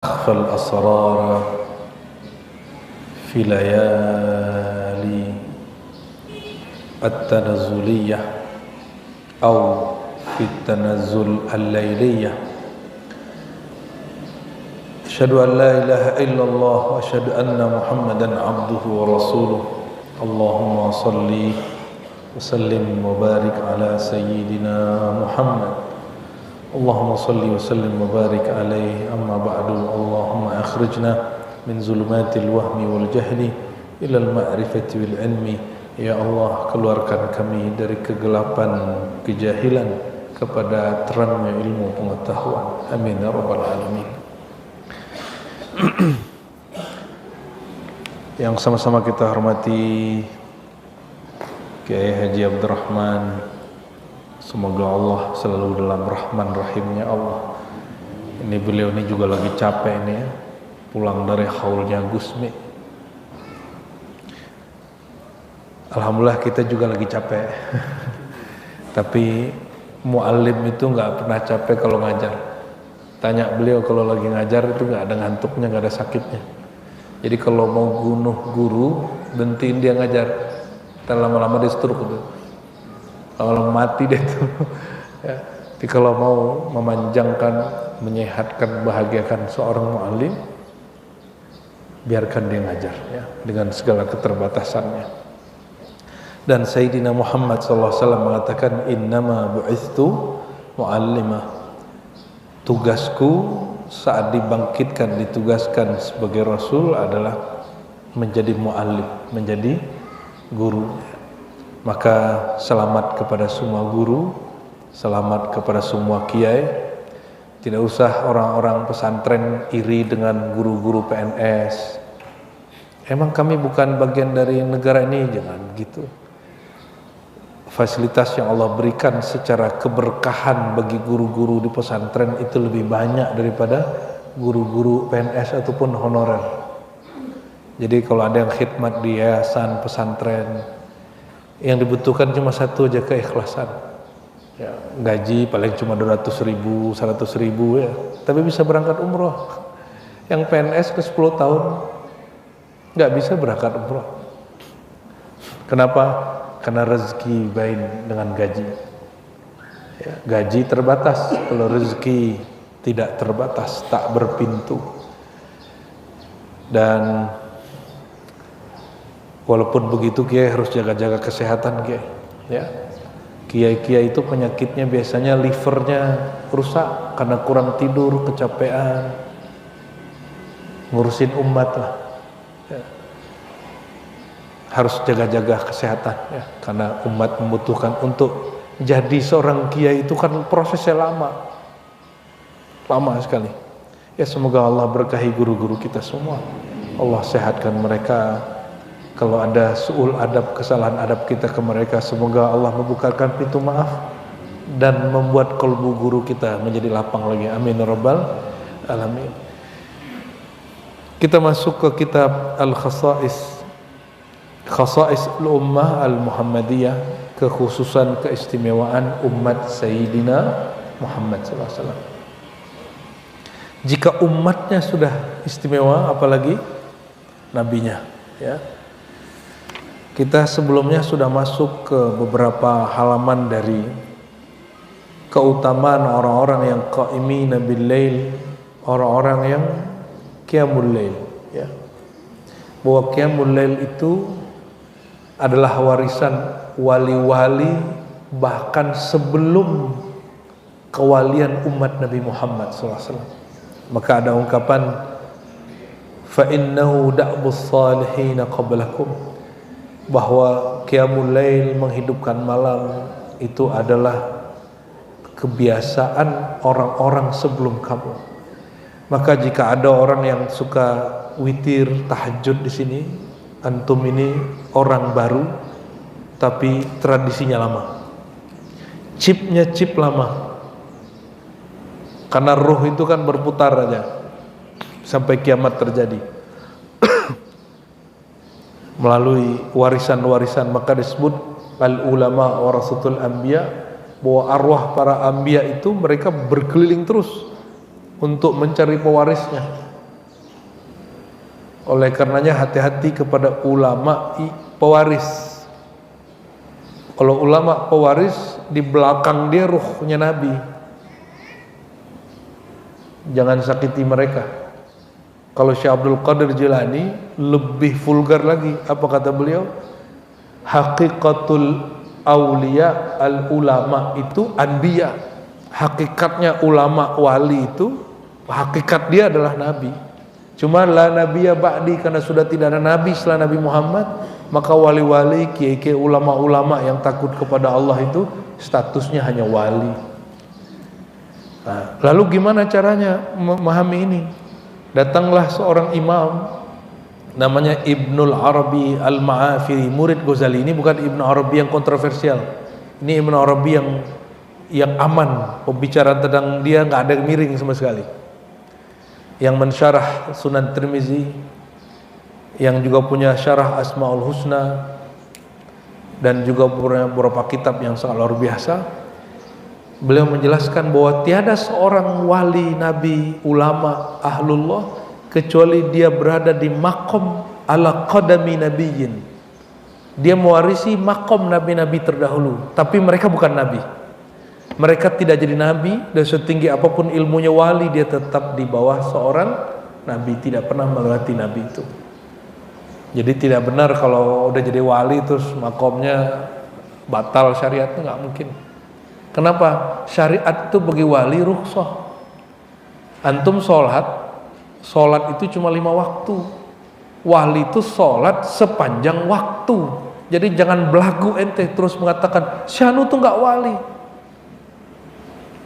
أخفى الأسرار في ليالي التنزلية أو في التنزل الليلية. أشهد أن لا إله إلا الله وأشهد أن محمدا عبده ورسوله. اللهم صل وسلم وبارك على سيدنا محمد. اللهم صل وسلم وبارك عليه. أما بعد، اللهم أخرجنا من ظلمات الوهم والجهل إلى المعرفة والعلم. Ya Allah, keluarkan kami dari kegelapan kejahilan kepada terangnya ilmu pengetahuan. Amin ya rabbal alamin. Yang sama-sama kita hormati Kiai Haji Abdurrahman, semoga Allah selalu dalam rahman rahimnya Allah. Ini beliau ini juga lagi capek nih ya, pulang dari haulnya Gusmi. Alhamdulillah kita juga lagi capek. Tapi muallim itu nggak pernah capek kalau ngajar. Tanya beliau kalau lagi ngajar itu nggak ada ngantuknya, nggak ada sakitnya. Jadi kalau mau bunuh guru, bentiin dia ngajar. Ntar lama-lama dia stroke tuh. Kalau mati deh tuh. Ya. Jadi kalau mau memanjangkan, menyehatkan, bahagiakan seorang muallim, biarkan dia ngajar ya, dengan segala keterbatasannya. Dan Sayyidina Muhammad SAW mengatakan, innama bu'ithtu mu'allimah. Tugasku saat dibangkitkan, ditugaskan sebagai Rasul adalah menjadi mu'allim, menjadi guru. Maka selamat kepada semua guru, selamat kepada semua kiai. Tidak usah orang-orang pesantren iri dengan guru-guru PNS. Emang kami bukan bagian dari negara ini? Jangan gitu. Fasilitas yang Allah berikan secara keberkahan bagi guru-guru di pesantren itu lebih banyak daripada guru-guru PNS ataupun honorer. Jadi kalau ada yang khidmat di yayasan pesantren, yang dibutuhkan cuma satu aja, keikhlasan ya, gaji paling cuma 200.000, 100.000 ya, tapi bisa berangkat umroh. Yang PNS ke 10 tahun nggak bisa berangkat umroh. Kenapa? Karena rezeki bain dengan gaji ya, gaji terbatas, kalau rezeki tidak terbatas, tak berpintu. Dan walaupun begitu kiai harus jaga-jaga kesehatan kiai ya. Kiai-kiai itu penyakitnya biasanya livernya rusak karena kurang tidur, kecapean, ngurusin umat lah ya. Harus jaga-jaga kesehatan ya, karena umat membutuhkan. Untuk jadi seorang kiai itu kan prosesnya lama sekali ya. Semoga Allah berkahi guru-guru kita semua, Allah sehatkan mereka. Kalau ada su'ul adab, kesalahan adab kita ke mereka, semoga Allah membukakan pintu maaf dan membuat kalbu guru kita menjadi lapang lagi. Amin ya rabbal alamin. Kita masuk ke kitab Al-Khasa'is, Khasa'is al-Ummah al-Muhammadiyah, kekhususan keistimewaan umat Sayyidina Muhammad SAW. Jika umatnya sudah istimewa, apalagi nabinya ya. Kita sebelumnya sudah masuk ke beberapa halaman dari keutamaan orang-orang yang qa'imina bil lail, orang-orang yang qiyamul lail ya. Bahwa qiyamul lail itu adalah warisan wali-wali bahkan sebelum kewalian umat Nabi Muhammad SAW. Maka ada ungkapan, fa innahu da'bus salihin qablakum, bahwa qiyamul lail, menghidupkan malam, itu adalah kebiasaan orang-orang sebelum kamu. Maka jika ada orang yang suka witir, tahajud di sini, antum ini orang baru tapi tradisinya lama, chipnya chip lama. Karena ruh itu kan berputar aja sampai kiamat terjadi melalui warisan-warisan. Maka disebut al-ulama warasatul anbiya, bahwa arwah para anbiya itu mereka berkeliling terus untuk mencari pewarisnya. Oleh karenanya hati-hati kepada ulama pewaris. Kalau ulama pewaris, di belakang dia ruhnya Nabi. Jangan sakiti mereka. Kalau Syekh Abdul Qadir Jilani lebih vulgar lagi. Apa kata beliau? Hakikatul aulia al ulama itu anbiya. Hakikatnya ulama wali itu, hakikat dia adalah Nabi. Cuma la nabiyya ba'di, karena sudah tidak ada nabi setelah Nabi Muhammad, maka wali-wali, kiai-kiai, ulama-ulama yang takut kepada Allah itu statusnya hanya wali. Nah, lalu gimana caranya memahami ini? Datanglah seorang imam namanya Ibnul Arabi Al-Ma'afiri, murid Ghazali. Ini bukan Ibnu Arabi yang kontroversial. Ini Ibnu Arabi yang aman, pembicaraan tentang dia nggak ada miring sama sekali. Yang mensyarah Sunan Tirmizi, yang juga punya syarah Asmaul Husna, dan juga beberapa kitab yang sangat luar biasa. Beliau menjelaskan bahwa tiada seorang wali, nabi, ulama, ahlullah kecuali dia berada di makom ala qadami nabiyyin. Dia mewarisi makom nabi-nabi terdahulu, tapi mereka bukan nabi. Mereka tidak jadi nabi, dan setinggi apapun ilmunya wali, dia tetap di bawah seorang nabi, tidak pernah melewati nabi itu. Jadi tidak benar kalau udah jadi wali terus makomnya batal syariat, itu nggak mungkin. Kenapa? Syariat itu bagi wali rukhsah. Antum sholat itu cuma 5 waktu. Wali itu sholat sepanjang waktu. Jadi jangan belagu ente terus mengatakan Syanu tuh nggak wali.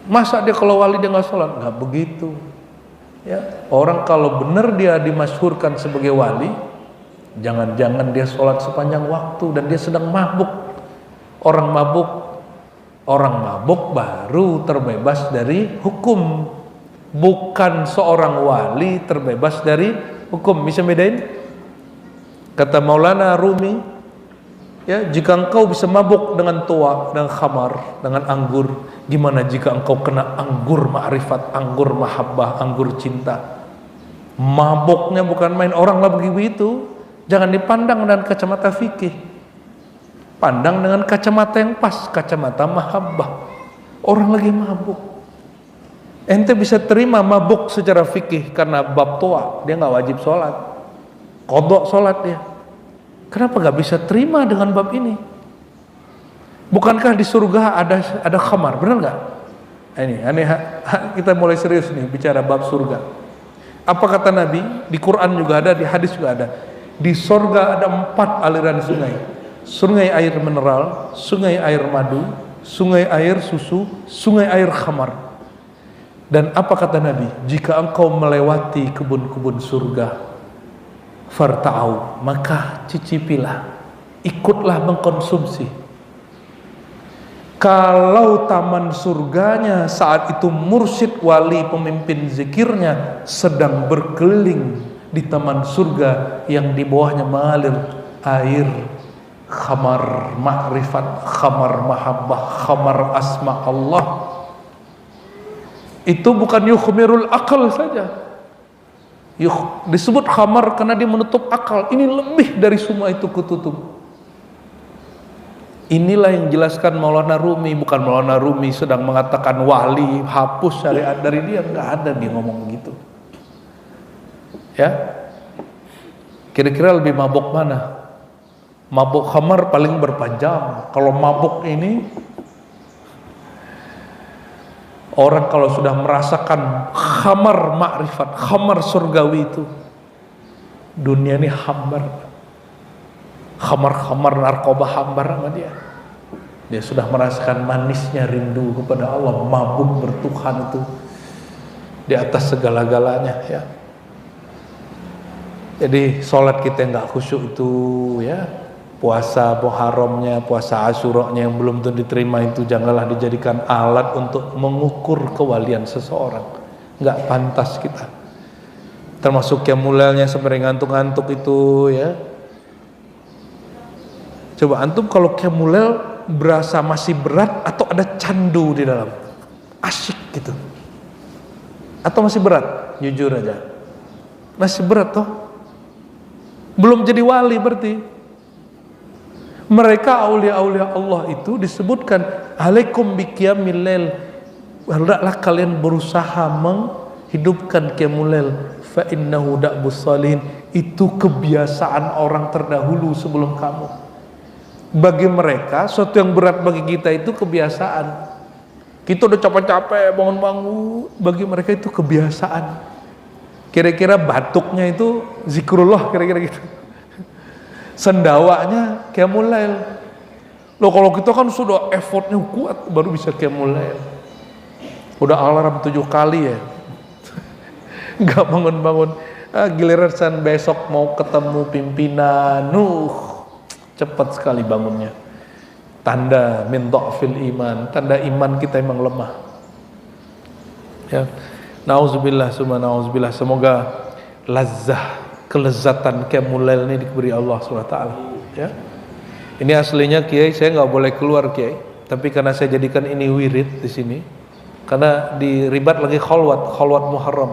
Masa dia kalau wali dia nggak sholat? Nggak begitu. Ya, orang kalau benar dia dimasyhurkan sebagai wali, jangan-jangan dia sholat sepanjang waktu dan dia sedang mabuk. Orang mabuk baru terbebas dari hukum. Bukan seorang wali terbebas dari hukum. Bisa bedain? Kata Maulana Rumi, ya, jika engkau bisa mabuk dengan tua, dengan khamar, dengan anggur, gimana jika engkau kena anggur ma'rifat, anggur mahabbah, anggur cinta? Mabuknya bukan main, orang lah begitu. Jangan dipandang dengan kacamata fikih, pandang dengan kacamata yang pas, kacamata mahabbah. Orang lagi mabuk, ente bisa terima mabuk secara fikih karena bab tua, dia nggak wajib sholat, qadha sholat dia. Kenapa nggak bisa terima dengan bab ini? Bukankah di surga ada khamar, benar nggak? Ini kita mulai serius nih bicara bab surga. Apa kata Nabi? Di Quran juga ada, di hadis juga ada. Di surga ada 4 aliran sungai. Sungai air mineral, sungai air madu, sungai air susu, sungai air khamar. Dan apa kata Nabi? Jika engkau melewati kebun-kebun surga, farta'au, maka cicipilah, ikutlah mengkonsumsi. Kalau taman surganya saat itu mursyid wali pemimpin zikirnya sedang berkeliling di taman surga yang di bawahnya mengalir air khamar ma'rifat, khamar mahabbah, khamar asma Allah, itu bukan yukhmirul akal saja. Disebut khamar karena dia menutup akal. Ini lebih dari semua itu ketutup. Inilah yang jelaskan Maulana Rumi. Bukan Maulana Rumi sedang mengatakan wali hapus syariat dari dia, nggak ada dia ngomong begitu. Ya, kira-kira lebih mabuk mana? Mabuk khamar paling berpanjang. Kalau mabuk ini, orang kalau sudah merasakan khamar ma'rifat, khamar surgawi itu, dunia ini hambar. Khamar-khamar narkoba hambar sama dia. Dia sudah merasakan manisnya rindu kepada Allah, mabuk bertuhan itu di atas segala-galanya, ya. Jadi sholat kita nggak khusyuk itu, ya. Puasa Muharramnya, puasa Asyuranya yang belum tentu diterima itu janganlah dijadikan alat untuk mengukur kewalian seseorang. Nggak pantas kita. Termasuk yang mulanya sampai ngantuk-ngantuk itu, ya. Coba antum kalau qiyamul berasa masih berat atau ada candu di dalam, asyik gitu, atau masih berat? Jujur aja, masih berat toh. belum jadi wali berarti. Mereka aulia-aulia Allah itu disebutkan alaikum biqiyamil lail, hendaklah kalian berusaha menghidupkan qiyamul lail, fa innahu da'bus salihin, itu kebiasaan orang terdahulu sebelum kamu. Bagi mereka suatu yang berat bagi kita itu kebiasaan. Kita udah capek-capek bangun-bangun, bagi mereka itu kebiasaan. Kira-kira batuknya itu zikrullah, kira-kira gitu. Sendawanya qiyamul lail. Loh kalau kita kan sudah effortnya kuat baru bisa qiyamul lail. Udah alarm 7 kali ya. Enggak bangun-bangun. Giliran besok mau ketemu pimpinan, cepat sekali bangunnya. Tanda min dha'fil iman, tanda iman kita emang lemah. Ya. Nauzubillah summa nauzubillah, semoga lazah kelezatan qiyamul lail ini diberi Allah SWT, ya. Ini aslinya Kiai saya nggak boleh keluar Kiai, tapi karena saya jadikan ini wirid di sini, karena di Ribat lagi khalwat Muharram,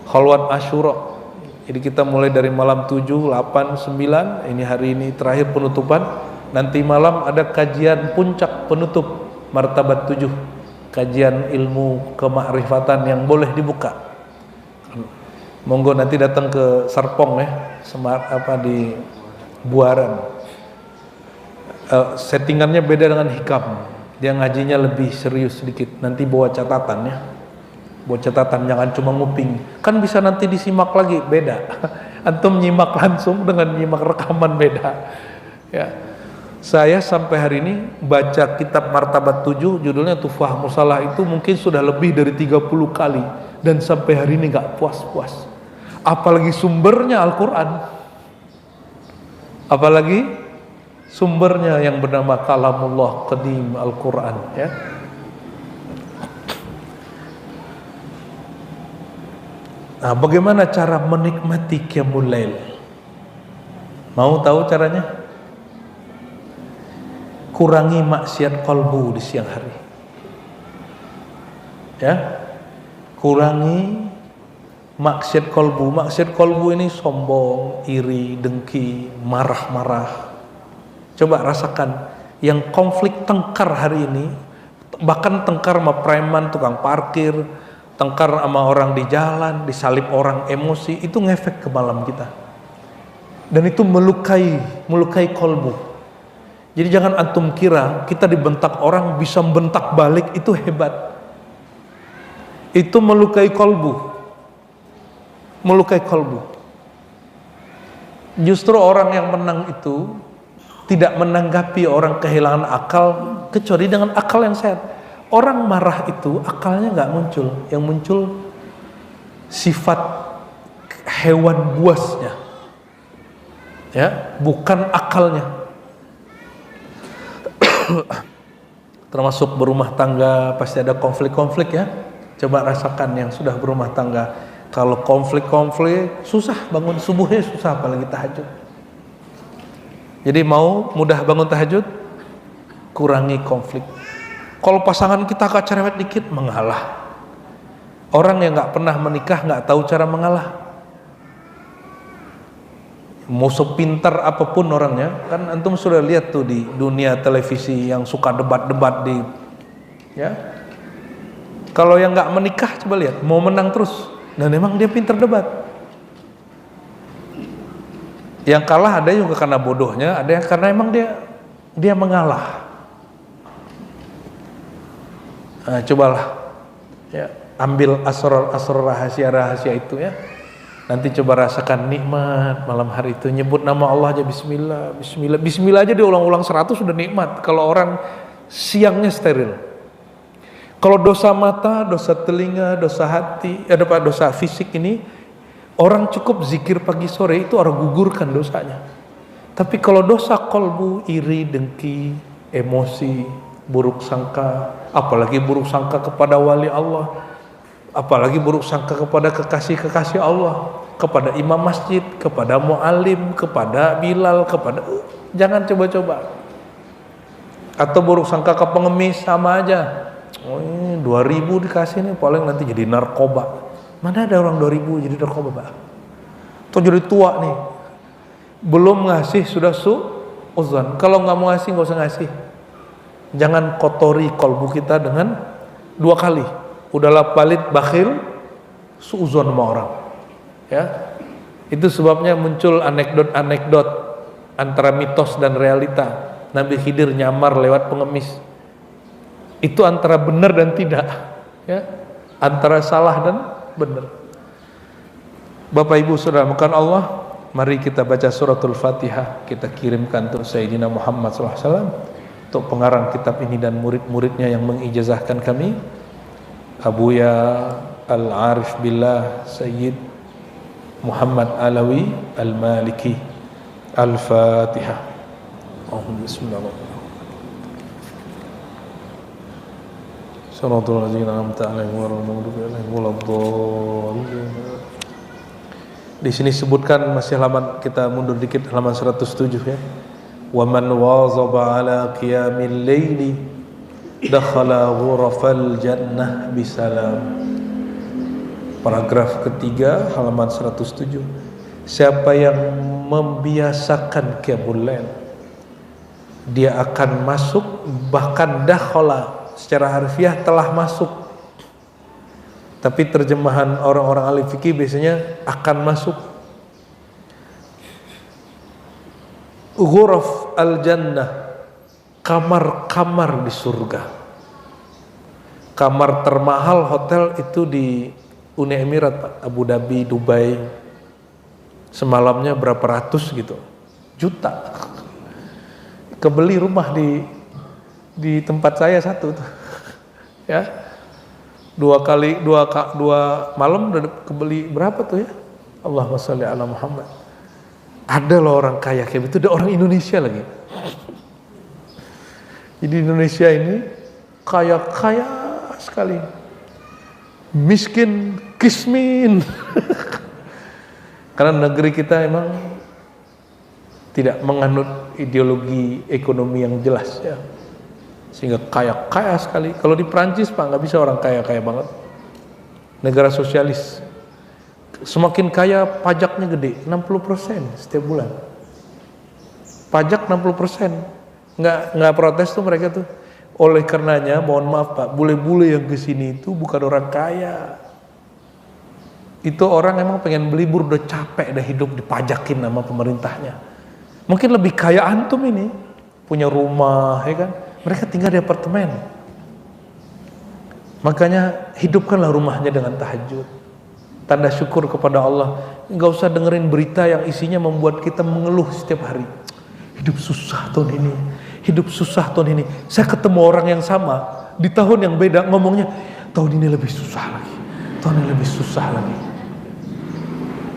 khalwat Asyura. Jadi kita mulai dari malam 7, 8, 9, ini hari ini terakhir penutupan. Nanti malam ada kajian puncak penutup martabat 7, kajian ilmu kemakrifatan yang boleh dibuka. Monggo nanti datang ke Serpong ya, di Buaran. Settingannya beda dengan Hikam. Dia ngajinya lebih serius sedikit. Nanti bawa catatan ya. Bawa catatan, jangan cuma nguping. Kan bisa nanti disimak lagi, beda. Antum nyimak langsung dengan nyimak rekaman beda. Ya. Saya sampai hari ini baca kitab Martabat 7, judulnya Tufah Musalah, itu mungkin sudah lebih dari 30 kali. Dan sampai hari ini gak puas-puas. Apalagi sumbernya Al-Quran, apalagi sumbernya yang bernama Kalamullah Qadim Al-Quran, ya. Nah, bagaimana cara menikmati qiyamul lail? Mau tahu caranya? Kurangi maksiat kalbu di siang hari, ya. Kurangi maksiat kolbu. Maksiat kolbu ini sombong, iri, dengki, marah-marah. Coba rasakan yang konflik tengkar hari ini, bahkan tengkar sama preman, tukang parkir, tengkar sama orang di jalan, disalip orang, emosi, itu ngefek ke malam kita. Dan itu melukai kolbu. Jadi jangan antum kira kita dibentak orang bisa bentak balik itu hebat. Itu melukai kolbu. Melukai kolbu. Justru orang yang menang itu tidak menanggapi orang kehilangan akal kecuali dengan akal yang sehat. Orang marah itu akalnya nggak muncul, yang muncul sifat hewan buasnya, ya, bukan akalnya. Termasuk berumah tangga pasti ada konflik-konflik ya. Coba rasakan yang sudah berumah tangga. Kalau konflik susah bangun subuhnya, susah apalagi tahajud. Jadi mau mudah bangun tahajud, kurangi konflik. Kalau pasangan kita agak cerewet dikit, mengalah. Orang yang nggak pernah menikah nggak tahu cara mengalah. Mau sepintar apapun orangnya, kan antum sudah lihat tuh di dunia televisi yang suka debat-debat ya. Kalau yang nggak menikah coba lihat, mau menang terus. Dan memang dia pintar debat. Yang kalah ada juga karena bodohnya, ada yang karena emang dia mengalah. Nah, cobalah ya, ambil asrar rahasia itu ya. Nanti coba rasakan nikmat malam hari itu, nyebut nama Allah aja, bismillah aja diulang-ulang 100 sudah nikmat. Kalau orang siangnya steril. Kalau dosa mata, dosa telinga, dosa hati, dosa fisik ini, orang cukup zikir pagi sore itu orang gugurkan dosanya. Tapi kalau dosa kolbu, iri, dengki, emosi, buruk sangka, apalagi buruk sangka kepada wali Allah, apalagi buruk sangka kepada kekasih-kekasih Allah, kepada imam masjid, kepada mu'alim, kepada Bilal, jangan coba-coba. Atau buruk sangka ke pengemis, sama aja. Oh ini 2000 dikasih nih, paling nanti jadi narkoba. Mana ada orang 2000 jadi narkoba, Pak? Atau jadi tua nih, Belum ngasih sudah suudzon. Kalau nggak mau ngasih, nggak usah ngasih. Jangan kotori kolbu kita dengan dua kali. Udahlah palit, bakhil, suudzon sama orang. Ya, itu sebabnya muncul anekdot-anekdot antara mitos dan realita. Nabi Khidir nyamar lewat pengemis. Itu antara benar dan tidak, ya, antara salah dan benar. Bapak Ibu Saudara, bukan Allah. Mari kita baca suratul Fatihah. Kita kirimkan untuk Sayyidina Muhammad SAW, untuk pengarang kitab ini dan murid-muridnya yang mengijazahkan kami, Abuya Al-Arif Billah Sayyid Muhammad Alawi Al-Maliki. Al-Fatihah. Bismillahirrahmanirrahim. Shiratal ladzina an'amta 'alaihim ghairil maghdubi 'alaihim waladdallin. Di sini sebutkan, masih halaman, kita mundur dikit, halaman 107 ya. Wa man wazaba 'ala qiyamil laili dakhala ghurafal jannah bisalam. Paragraf ketiga halaman 107. Siapa yang membiasakan qiyamul lail, dia akan masuk, bahkan dakhala secara harfiah telah masuk. Tapi terjemahan orang-orang ahli fikih biasanya akan masuk. Ghuraf al-jannah, kamar-kamar di surga. Kamar termahal hotel itu di Uni Emirat, Pak. Abu Dhabi, Dubai. Semalamnya berapa ratus gitu, juta. Kebeli rumah di tempat saya satu tuh. Ya. Dua malam udah kebeli berapa tuh ya? Allahumma sholli ala Muhammad. Ada loh orang kaya kayak gitu, ada orang Indonesia lagi. Jadi Indonesia ini kaya sekali. Miskin kismin. Karena negeri kita emang tidak menganut ideologi ekonomi yang jelas ya. Sehingga kaya sekali. Kalau di Perancis Pak, nggak bisa orang kaya banget. Negara sosialis. Semakin kaya pajaknya gede, 60% setiap bulan. Pajak 60%. Nggak protes tuh mereka tuh. Oleh karenanya, mohon maaf Pak, bule-bule yang kesini itu bukan orang kaya. Itu orang emang pengen belibur, udah capek dah hidup dipajakin sama pemerintahnya. Mungkin lebih kaya antum ini, punya rumah, ya kan? Mereka tinggal di apartemen. Makanya hidupkanlah rumahnya dengan tahajud. Tanda syukur kepada Allah. Enggak usah dengerin berita yang isinya membuat kita mengeluh setiap hari. Hidup susah tahun ini. Hidup susah tahun ini. Saya ketemu orang yang sama di tahun yang beda ngomongnya, tahun ini lebih susah lagi. Tahun ini lebih susah lagi.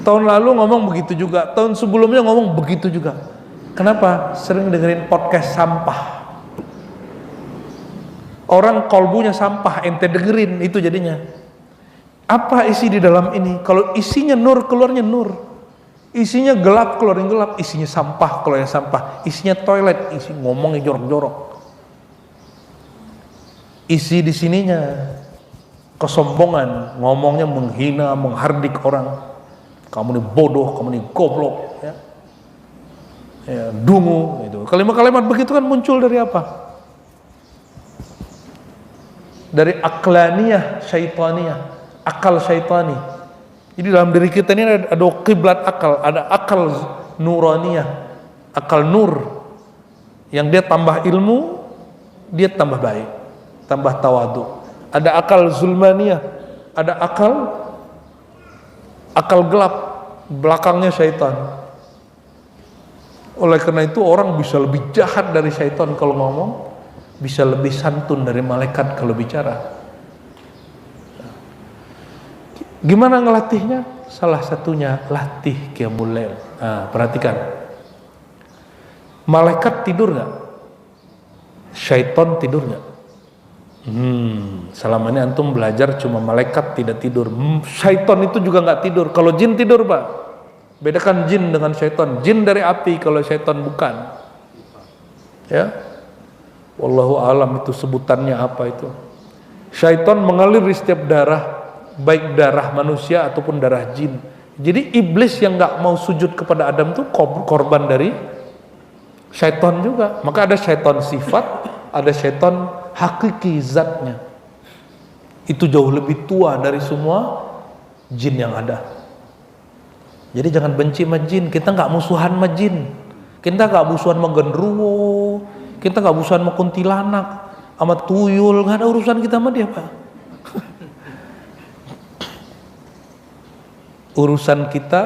Tahun lalu ngomong begitu juga. Tahun sebelumnya ngomong begitu juga. Kenapa? Sering dengerin podcast sampah. Orang kolbunya sampah, ente dengerin itu jadinya. Apa isi di dalam ini? Kalau isinya nur, keluarnya nur. Isinya gelap, keluarnya gelap. Isinya sampah, keluarnya sampah. Isinya toilet, isi ngomongnya jorok-jorok. Isi di sininya kesombongan, ngomongnya menghina, menghardik orang. Kamu ini bodoh, kamu ini goblok, ya. Ya, dungu itu. Kalimat-kalimat begitu kan muncul dari apa? Dari aklaniyah syaitaniyah, akal syaitani. Jadi dalam diri kita ini ada kiblat akal, ada akal nuraniyah, akal nur, yang dia tambah ilmu, dia tambah baik, tambah tawadu. Ada akal zulmaniyah, ada akal gelap, belakangnya syaitan. Oleh karena itu orang bisa lebih jahat dari syaitan kalau ngomong, bisa lebih santun dari malaikat kalau bicara. Gimana ngelatihnya? Salah satunya latih qiyamul lail. Nah, perhatikan. Malaikat tidur nggak? Syaitan tidur nggak? Selama ini antum belajar cuma malaikat tidak tidur. Syaitan itu juga nggak tidur. Kalau jin tidur Pak. Bedakan jin dengan syaitan. Jin dari api, kalau syaitan bukan. Ya. Wallahu alam itu sebutannya apa itu. Syaitan mengalir di setiap darah, baik darah manusia ataupun darah jin. Jadi iblis yang nggak mau sujud kepada Adam tuh korban dari syaitan juga. Maka ada syaitan sifat, ada syaitan hakiki zatnya. Itu jauh lebih tua dari semua jin yang ada. Jadi jangan benci sama jin. Kita nggak musuhan sama jin. Kita nggak musuhan sama genderuwo. Kita nggak musuhan sama kuntilanak, sama tuyul. Nggak ada urusan kita sama dia, Pak. Urusan kita,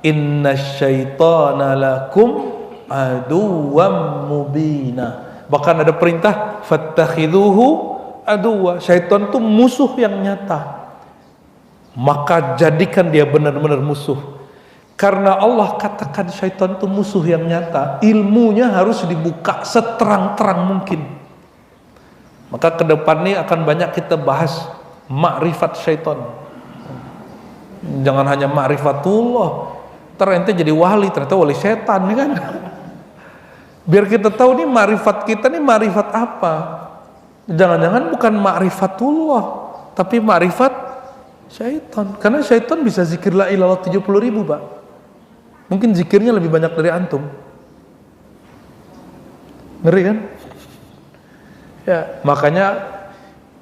inna syaitana lakum aduwam mubina. Bahkan ada perintah fattakhiduhu aduwa. Syaitan itu musuh yang nyata, maka jadikan dia benar-benar musuh. Karena Allah katakan syaitan itu musuh yang nyata, ilmunya harus dibuka seterang-terang mungkin. Maka ke depan ini akan banyak kita bahas makrifat syaitan. Jangan hanya ma'rifatullah, ntar ente jadi wali, ternyata wali setan, kan? Biar kita tahu nih ma'rifat kita nih ma'rifat apa. Jangan-jangan bukan ma'rifatullah, tapi ma'rifat syaitan. Karena syaitan bisa zikir la ilallah 70.000, Pak. Mungkin zikirnya lebih banyak dari antum. Ngeri kan? Ya, makanya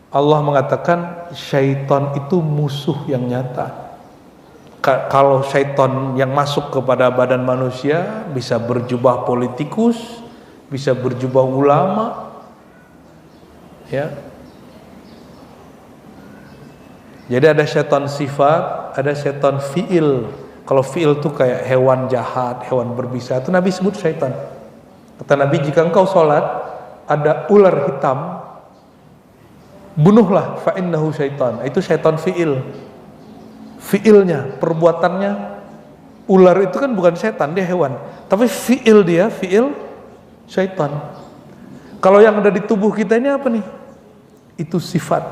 Allah mengatakan syaitan itu musuh yang nyata. Kalau syaitan yang masuk kepada badan manusia bisa berjubah politikus, bisa berjubah ulama, ya. Jadi ada syaitan sifat, ada syaitan fi'il. Kalau fi'il itu kayak hewan jahat, hewan berbisa, itu Nabi sebut syaitan. Kata Nabi, jika engkau sholat ada ular hitam, bunuhlah, fa innahu syaitan. Itu syaitan fi'il. Fi'ilnya, perbuatannya. Ular itu kan bukan setan, dia hewan. Tapi fi'il dia, fi'il syaitan. Kalau yang ada di tubuh kita ini apa nih? Itu sifat.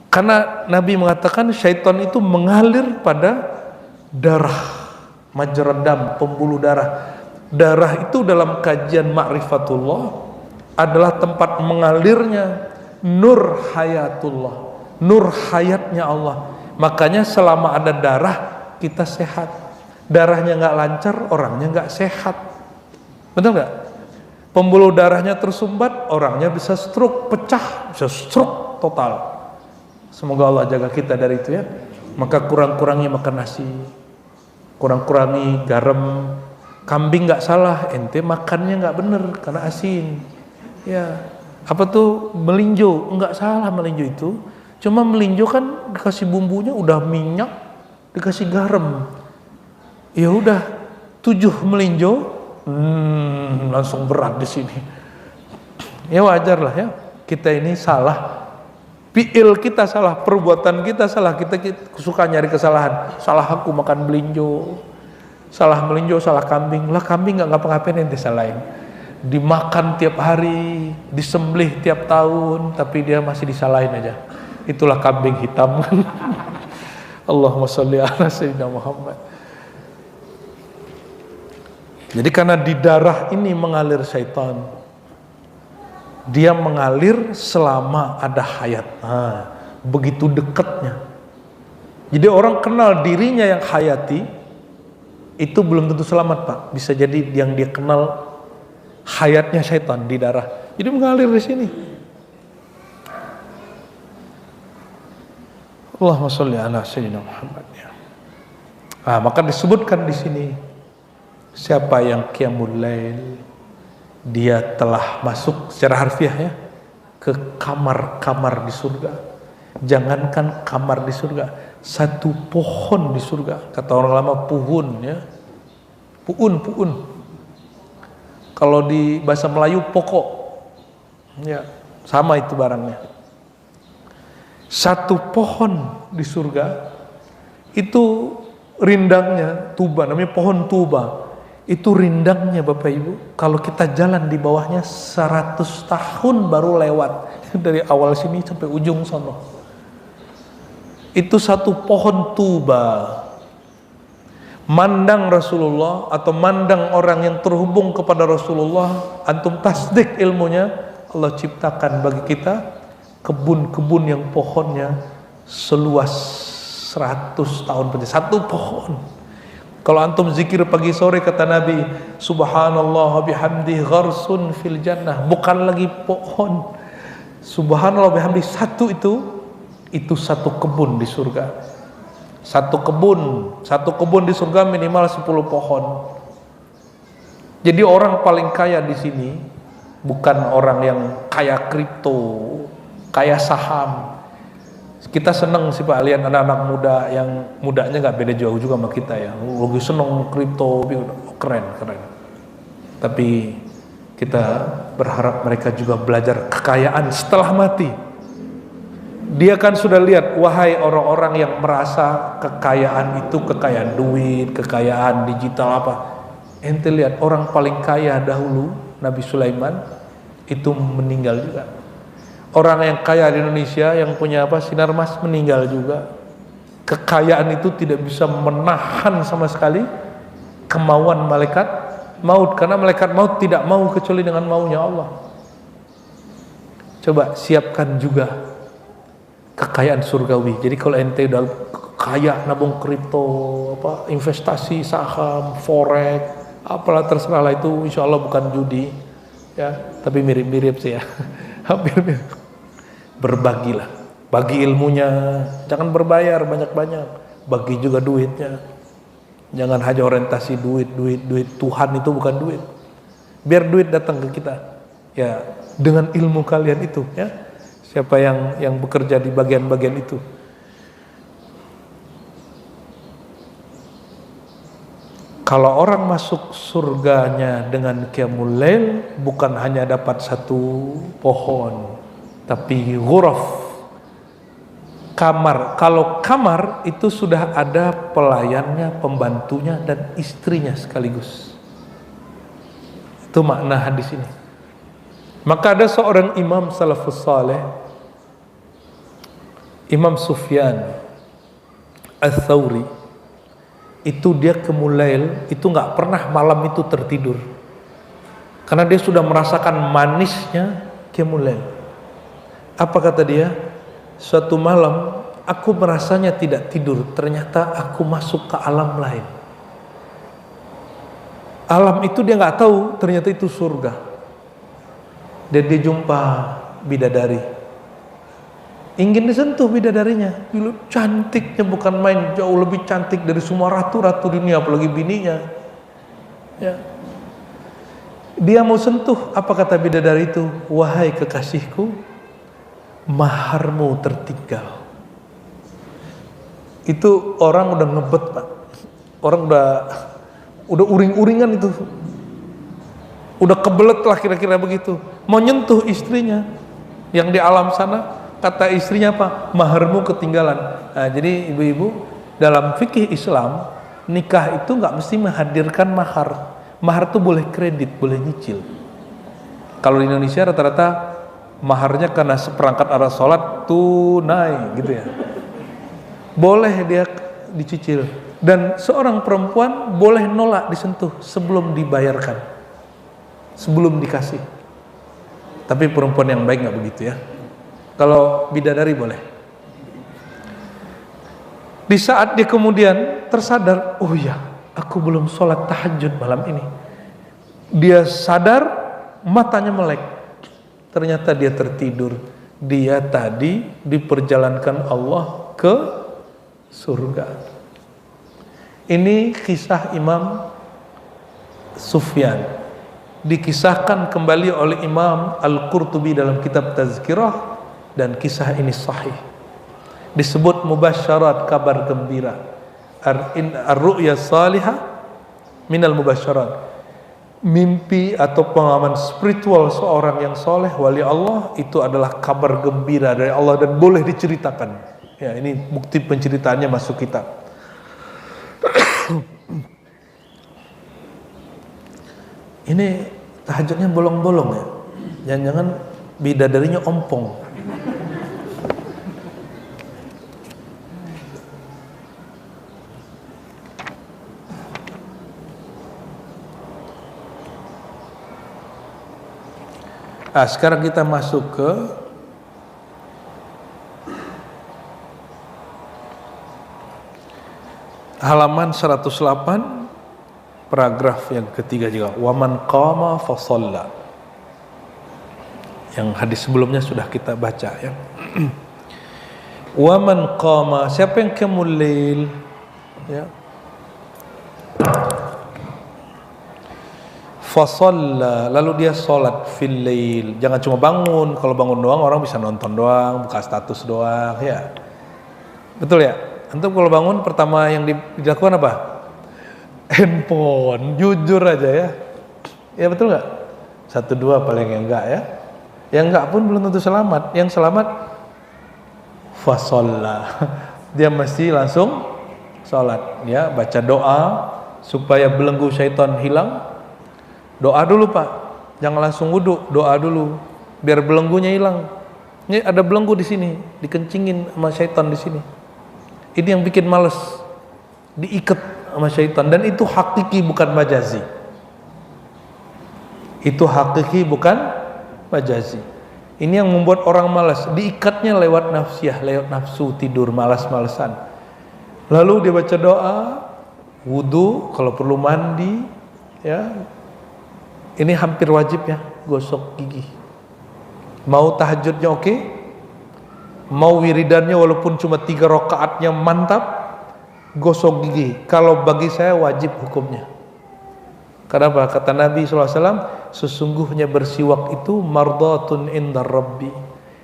Karena Nabi mengatakan syaitan itu mengalir pada darah, majradam, pembuluh darah. Darah itu dalam kajian ma'rifatullah adalah tempat mengalirnya nur hayatullah, nur hayatnya Allah. Makanya selama ada darah kita sehat. Darahnya nggak lancar, orangnya nggak sehat. Betul nggak? Pembuluh darahnya tersumbat, orangnya bisa stroke, pecah, bisa stroke total. Semoga Allah jaga kita dari itu, ya. Maka kurang-kurangi makan nasi, kurang-kurangi garam. Kambing nggak salah, ente makannya nggak bener karena asin. Ya, apa tuh melinjo? Nggak salah melinjo itu. Cuma melinjo kan dikasih bumbunya udah minyak, dikasih garam. Ya udah 7 melinjo, langsung berat di sini. Ya wajar lah, ya. Kita ini salah. Fi'il kita salah, perbuatan kita salah. Kita suka nyari kesalahan. Salah aku makan melinjo. Salah melinjo, salah kambing. Lah kambing nggak ngapa-ngapain, ente salahin. Dimakan tiap hari, disembelih tiap tahun, tapi dia masih disalahin aja. Itulah kambing hitam. Allahumma sholli ala sayyidina Muhammad. Jadi karena di darah ini mengalir syaitan, dia mengalir selama ada hayat. Nah, begitu dekatnya. Jadi orang kenal dirinya yang hayati, itu belum tentu selamat, Pak. Bisa jadi yang dia kenal hayatnya syaitan di darah. Jadi mengalir di sini. Allahumma sholli ala sayyidina Muhammad. Ah, maka disebutkan di sini, siapa yang qiyamul lail, dia telah masuk secara harfiah, ya, ke kamar-kamar di surga. Jangankan kamar di surga, satu pohon di surga. Kata orang lama puhun, ya. Puun. Kalau di bahasa Melayu pokok. Ya, sama itu barangnya. Satu pohon di surga itu rindangnya tuba, namanya pohon tuba. Itu rindangnya Bapak Ibu, kalau kita jalan di bawahnya 100 tahun baru lewat dari awal sini sampai ujung sono. Itu satu pohon tuba. Mandang Rasulullah atau mandang orang yang terhubung kepada Rasulullah, antum tasdik ilmunya, Allah ciptakan bagi kita kebun-kebun yang pohonnya seluas 100 tahun penjara. Satu pohon. Kalau antum zikir pagi sore kata Nabi, subhanallah bihamdi gharsun fil jannah. Bukan lagi pohon. Subhanallah bihamdi, satu itu satu kebun di surga. Satu kebun di surga minimal 10 pohon. Jadi orang paling kaya di sini bukan orang yang kaya kripto, kaya saham. Kita seneng sih Pak, lihat anak-anak muda yang mudanya nggak beda jauh juga sama kita ya. Lagi seneng kripto, keren. Tapi kita berharap mereka juga belajar kekayaan setelah mati. Dia kan sudah lihat, wahai orang-orang yang merasa kekayaan itu kekayaan duit, kekayaan digital apa. Ente lihat orang paling kaya dahulu, Nabi Sulaiman, itu meninggal juga. Orang yang kaya di Indonesia yang punya Sinarmas meninggal juga. Kekayaan itu tidak bisa menahan sama sekali kemauan malaikat maut, karena malaikat maut tidak mau kecuali dengan maunya Allah. Coba siapkan juga kekayaan surgawi. Jadi kalau ente udah kaya nabung kripto, investasi saham, forex, apalah terserah lah, itu insya Allah bukan judi ya, tapi mirip-mirip sih ya. Hampir mirip. Berbagilah, bagi ilmunya, jangan berbayar banyak-banyak, bagi juga duitnya. Jangan hanya orientasi duit. Tuhan itu bukan duit. Biar duit datang ke kita ya dengan ilmu kalian itu ya. Siapa yang bekerja di bagian-bagian itu. Kalau orang masuk surganya dengan qiyamul lail, bukan hanya dapat satu pohon, tapi ghuraf, kamar. Kalau kamar itu sudah ada pelayannya, pembantunya, dan istrinya sekaligus. Itu makna hadis ini. Maka ada seorang imam salafus saleh, Imam Sufyan Ats-Tsauri, itu dia qiyamul itu nggak pernah malam itu tertidur, karena dia sudah merasakan manisnya qiyamul lail. Apa kata dia? Suatu malam aku merasanya tidak tidur, ternyata aku masuk ke alam lain. Alam itu dia nggak tahu, ternyata itu surga. Dan dia jumpa bidadari. Ingin disentuh bidadarinya. Cantiknya bukan main, jauh lebih cantik dari semua ratu-ratu dunia, apalagi bininya. Ya. Dia mau sentuh, apa kata bidadari itu? Wahai kekasihku, maharmu tertinggal. Itu orang udah ngebet Pak. Orang udah uring-uringan itu. Udah kebelet lah kira-kira begitu. Mau nyentuh istrinya yang di alam sana, kata istrinya apa? Maharmu ketinggalan. Nah, jadi ibu-ibu, dalam fikih Islam, nikah itu nggak mesti menghadirkan mahar. Mahar itu boleh kredit, boleh nyicil. Kalau di Indonesia rata-rata maharnya karena seperangkat alat sholat tunai gitu ya. Boleh dia dicicil. Dan seorang perempuan boleh nolak disentuh sebelum dibayarkan, sebelum dikasih. Tapi perempuan yang baik nggak begitu ya. Kalau bidadari boleh. Di saat dia kemudian tersadar, oh ya, aku belum sholat tahajud malam ini. Dia sadar, matanya melek. Ternyata dia tertidur. Dia tadi diperjalankan Allah ke surga. Ini kisah Imam Sufyan. Dikisahkan kembali oleh Imam Al-Qurtubi dalam kitab Tazkirah, dan kisah ini sahih. Disebut mubasyarat, kabar gembira. Ar-ru'ya salihah minal mubasyarat. Mimpi atau pengalaman spiritual seorang yang soleh, wali Allah, itu adalah kabar gembira dari Allah dan boleh diceritakan. Ya, ini bukti penceritaannya masuk kitab. Ini tahajudnya bolong-bolong ya. Jangan-jangan bidadarinya ompong. Nah, sekarang kita masuk ke halaman 108 paragraf yang ketiga juga, waman qama fa shalla. Yang hadis sebelumnya sudah kita baca ya. Waman qama, siapa yang qiyamul lail ya, fa shalla, lalu dia salat fil lail. Jangan cuma bangun, kalau bangun doang orang bisa nonton doang, buka status doang ya. Betul ya? Antum kalau bangun pertama yang dilakukan apa? Handphone, jujur aja ya. Ya betul nggak? 1-2 paling yang enggak ya. Yang enggak pun belum tentu selamat. Yang selamat fasolla. Dia mesti langsung sholat ya, baca doa supaya belenggu syaitan hilang. Doa dulu Pak, jangan langsung wudhu, doa dulu biar belenggunya hilang. Ini ada belenggu di sini, dikencingin sama syaitan di sini. Ini yang bikin males, diikat sama syaitan, dan itu hakiki bukan majazi. Itu hakiki bukan majazi. Ini yang membuat orang malas, diikatnya lewat nafsiyah, lewat nafsu, tidur, malas-malesan. Lalu dia baca doa, wudu, kalau perlu mandi, ya. Ini hampir wajib ya, gosok gigi. Mau tahajudnya oke, mau wiridannya walaupun cuma 3 rakaatnya mantap, gosok gigi. Kalau bagi saya wajib hukumnya. Kenapa? Kata Nabi SAW, sesungguhnya bersiwak itu mardatun indar Rabbi,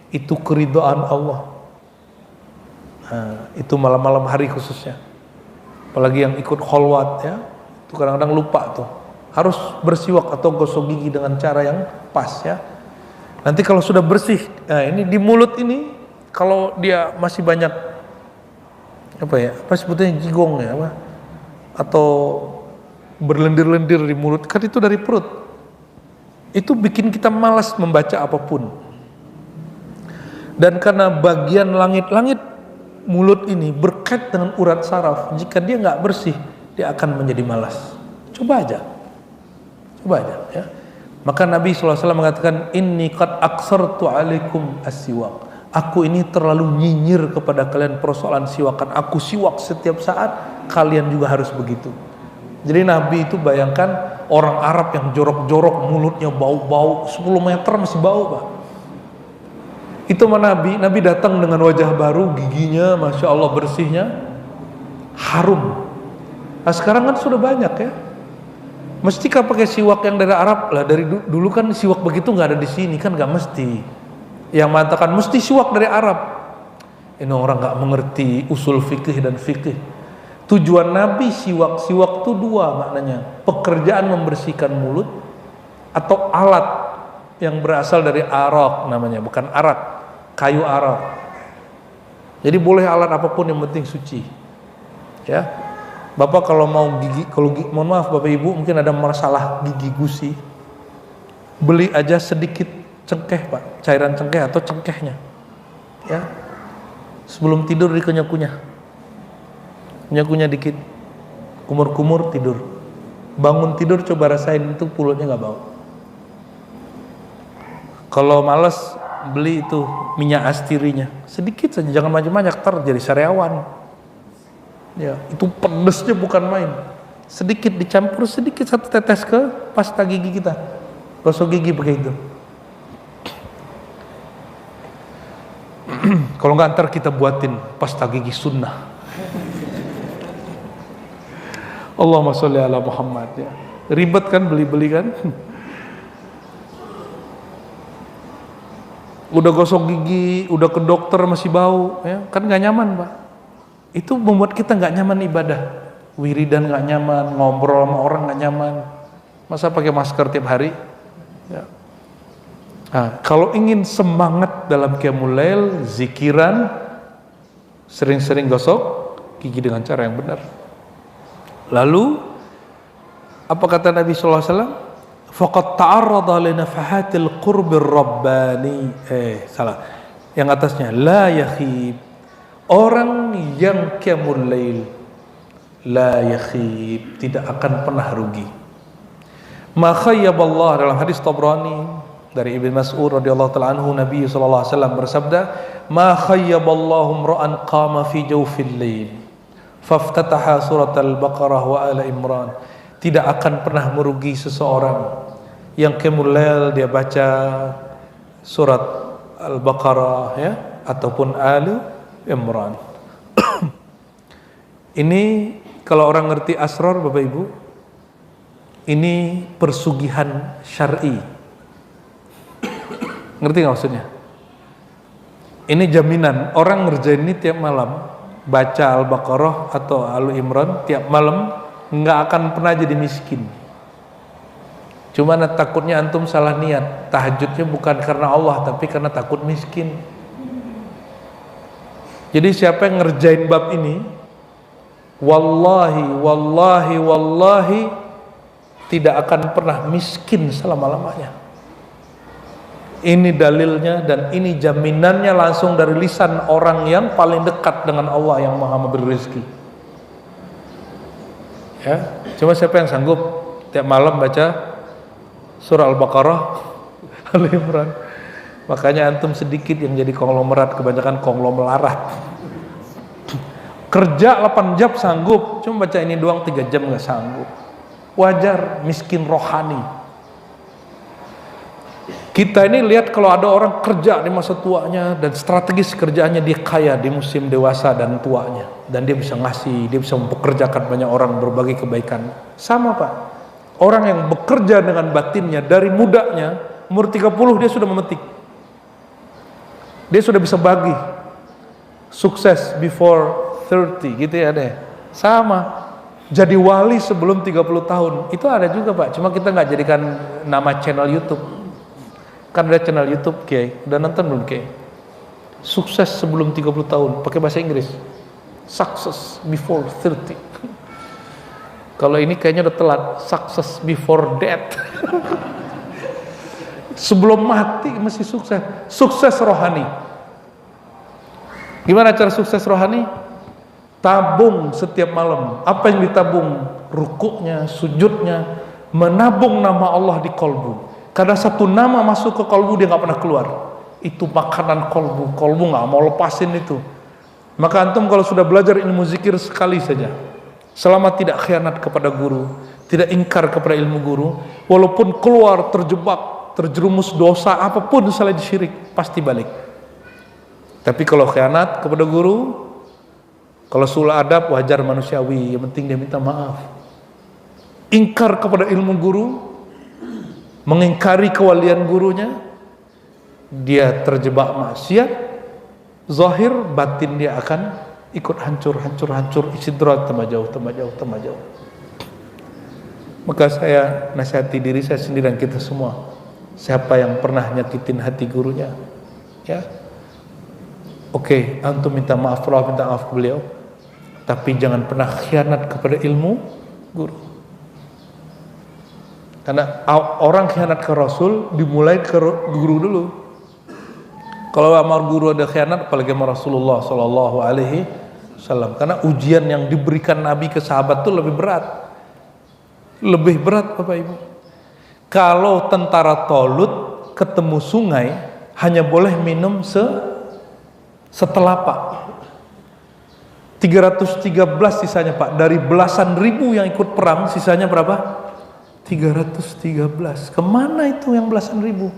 itu keridhaan Allah. Nah, itu malam-malam hari khususnya. Apalagi yang ikut kholwat ya, itu kadang-kadang lupa tuh. Harus bersiwak atau gosok gigi dengan cara yang pas ya. Nanti kalau sudah bersih, nah ini di mulut ini, kalau dia masih banyak apa ya, apa sebetulnya jigong ya, apa? Atau berlendir-lendir di mulut, kan itu dari perut. Itu bikin kita malas membaca apapun. Dan karena bagian langit-langit mulut ini berkait dengan urat saraf, jika dia nggak bersih, dia akan menjadi malas. Coba aja ya. Maka Nabi SAW mengatakan, inni qad aksartu alaikum as-siwak. Aku ini terlalu nyinyir kepada kalian persoalan siwakan. Aku siwak setiap saat, kalian juga harus begitu. Jadi Nabi itu bayangkan orang Arab yang jorok-jorok, mulutnya bau-bau, 10 meter masih bau Pak. Itu sama Nabi datang dengan wajah baru, giginya Masya Allah bersihnya, harum. Nah sekarang kan sudah banyak ya. Mesti kan pakai siwak yang dari Arab lah, dari dulu kan siwak begitu nggak ada di sini kan, nggak mesti. Yang mengatakan mesti siwak dari Arab, ini orang nggak mengerti usul fikih dan fikih. Tujuan Nabi siwak itu 2 maknanya, pekerjaan membersihkan mulut atau alat yang berasal dari arak namanya, bukan arak, kayu arak. Jadi boleh alat apapun yang penting suci. Ya. Bapak kalau mau gigi, mohon maaf Bapak Ibu mungkin ada masalah gigi gusi, beli aja sedikit cengkeh Pak, cairan cengkeh atau cengkehnya, ya. Sebelum tidur dikunyah-kunyah dikit, kumur-kumur tidur. Bangun tidur coba rasain itu mulutnya nggak bau. Kalau malas beli itu minyak astirinya, sedikit saja, jangan banyak-banyak, ntar jadi sariawan. Ya, itu pedesnya bukan main. Sedikit dicampur sedikit, 1 tetes ke pasta gigi kita. Gosok gigi pakai itu. Kalau nggak ntar kita buatin pasta gigi sunnah. Allahumma sholli ala Muhammad ya. Ribet kan beli-beli kan? Udah gosok gigi, udah ke dokter masih bau, ya kan nggak nyaman Pak. Itu membuat kita nggak nyaman ibadah, wiridan nggak nyaman, ngobrol sama orang nggak nyaman. Masa pakai masker tiap hari? Ya. Nah, kalau ingin semangat dalam qiyamul lail, zikiran, sering-sering gosok gigi dengan cara yang benar. Lalu apa kata Nabi SAW? Faqad ta'arrada li nafahatil qurbir rabbani. Salah. Yang atasnya la yakhib. Orang yang qiyamul lail la yakhib, tidak akan pernah rugi. Ma khayyaballah, dalam hadis Tabrani dari Ibnu Mas'ud radhiyallahu taala anhu, Nabi sallallahu alaihi wasallam bersabda, ma khayyaballahu ra'an qama fi jawfil lail faftataha surat Al-Baqarah wa Ala Imran. Tidak akan pernah merugi seseorang yang qiyamul dia baca surat Al-Baqarah ya ataupun Ali Imran. Ini kalau orang ngerti asrar Bapak Ibu, ini persugihan syar'i. Ngerti nggak maksudnya? Ini jaminan orang ngerjain ini tiap malam, baca Al-Baqarah atau Ali Imran tiap malam, nggak akan pernah jadi miskin. Cuma takutnya antum salah niat, tahajudnya bukan karena Allah tapi karena takut miskin. Jadi siapa yang ngerjain bab ini, wallahi tidak akan pernah miskin selama-lamanya. Ini dalilnya dan ini jaminannya langsung dari lisan orang yang paling dekat dengan Allah yang Maha memberi rezeki. Ya, cuma siapa yang sanggup tiap malam baca surah Al-Baqarah, Ali Imran. Makanya antum sedikit yang jadi konglomerat, kebanyakan konglomelarat. Kerja 8 jam sanggup, cuma baca ini doang 3 jam nggak sanggup. Wajar, miskin rohani. Kita ini lihat kalau ada orang kerja di masa tuanya dan strategis kerjaannya dia kaya di musim dewasa dan tuanya, dan dia bisa ngasih, dia bisa mempekerjakan banyak orang, berbagi kebaikan. Sama Pak, orang yang bekerja dengan batinnya dari mudanya, umur 30 dia sudah memetik, dia sudah bisa bagi. Sukses before 30 gitu ya deh. Sama, jadi wali sebelum 30 tahun itu ada juga Pak, cuma kita nggak jadikan nama channel YouTube. Kan ada channel YouTube Kiai, udah nonton belum Kiai? Sukses sebelum 30 tahun, pakai bahasa Inggris. Success before 30. Kalau ini kayaknya udah telat, success before death. Sebelum mati mesti sukses. Sukses rohani. Gimana cara sukses rohani? Tabung setiap malam. Apa yang ditabung? Rukuknya, sujudnya, menabung nama Allah di kolbu. Karena satu nama masuk ke kolbu dia nggak pernah keluar. Itu makanan kolbu. Kolbu nggak mau lepasin itu. Maka antum kalau sudah belajar ilmu zikir sekali saja, selama tidak khianat kepada guru, tidak ingkar kepada ilmu guru, walaupun keluar terjebak, terjerumus dosa apapun selain syirik, pasti balik. Tapi kalau khianat kepada guru, kalau sulah adab wajar manusiawi, yang penting dia minta maaf. Ingkar kepada ilmu guru, mengingkari kewalian gurunya, dia terjebak maksiat, zahir batin dia akan ikut hancur, istidrat tambah jauh. Maka saya nasihati diri saya sendiri dan kita semua, siapa yang pernah nyakitin hati gurunya, ya, oke, antum minta maaf ke beliau, tapi jangan pernah khianat kepada ilmu guru. Karena orang khianat ke Rasul dimulai ke guru dulu. Kalau sama guru ada khianat, apalagi sama Rasulullah Sallallahu Alaihi Wasallam. Karena ujian yang diberikan Nabi ke sahabat itu lebih berat, Bapak Ibu. Kalau tentara Tolut ketemu sungai, hanya boleh minum setelapak. 313 sisanya Pak. Dari belasan ribu yang ikut perang, sisanya berapa? 313. Kemana itu yang belasan ribu?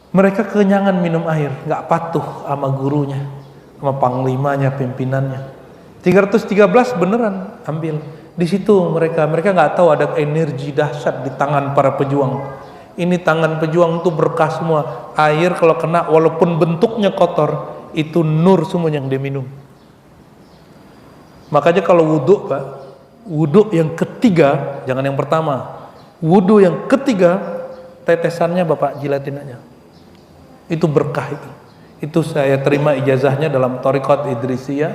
Mereka kekenyangan minum air, nggak patuh sama gurunya, sama panglimanya, pimpinannya. 313 beneran ambil. Di situ mereka nggak tahu ada energi dahsyat di tangan para pejuang. Ini tangan pejuang itu berkah semua. Air kalau kena walaupun bentuknya kotor, itu nur semua yang dia minum. Makanya kalau wudhu Pak, wudhu yang ketiga, jangan yang pertama. Wudhu yang ketiga, tetesannya Bapak jilatin aja. Itu berkah itu. Itu saya terima ijazahnya dalam Thariqat Idrisiyah,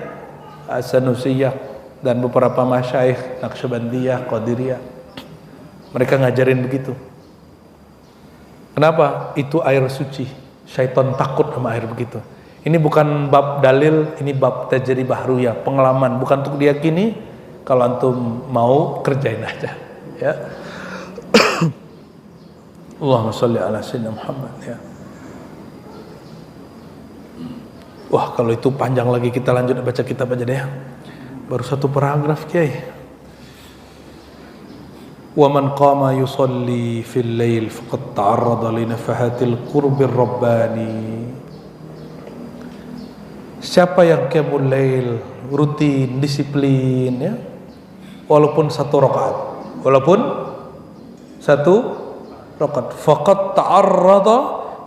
As-Sanusiyah, dan beberapa masyaikh Naqsyabandiyah, Qadiriyah. Mereka ngajarin begitu. Kenapa? Itu air suci. Syaitan takut sama air begitu. Ini bukan bab dalil, ini bab tajribah ruya, pengalaman, bukan untuk diyakini. Kalau antum mau kerjain aja, ya. Allahumma sholli ala sayyidina Muhammad, ya. Wah, kalau itu panjang lagi, kita lanjut baca kitab aja deh. Baru satu paragraf, Kiai. Wa man qama yusalli fil lail faqad ta'arrada li nafahatil qurbi rabbani. Siapa yang qiyamul lail rutin, disiplin ya, walaupun satu rakaat, faqad ta'arrada,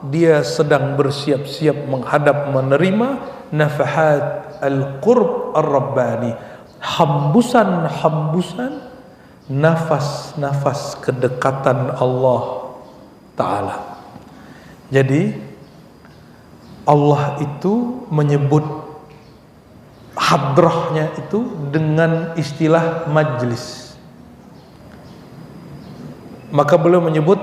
dia sedang bersiap-siap menghadap menerima nafahat al-qurb ar-rabbani, hembusan nafas-nafas kedekatan Allah Ta'ala. Jadi Allah itu menyebut hadrahnya itu dengan istilah majlis. Maka beliau menyebut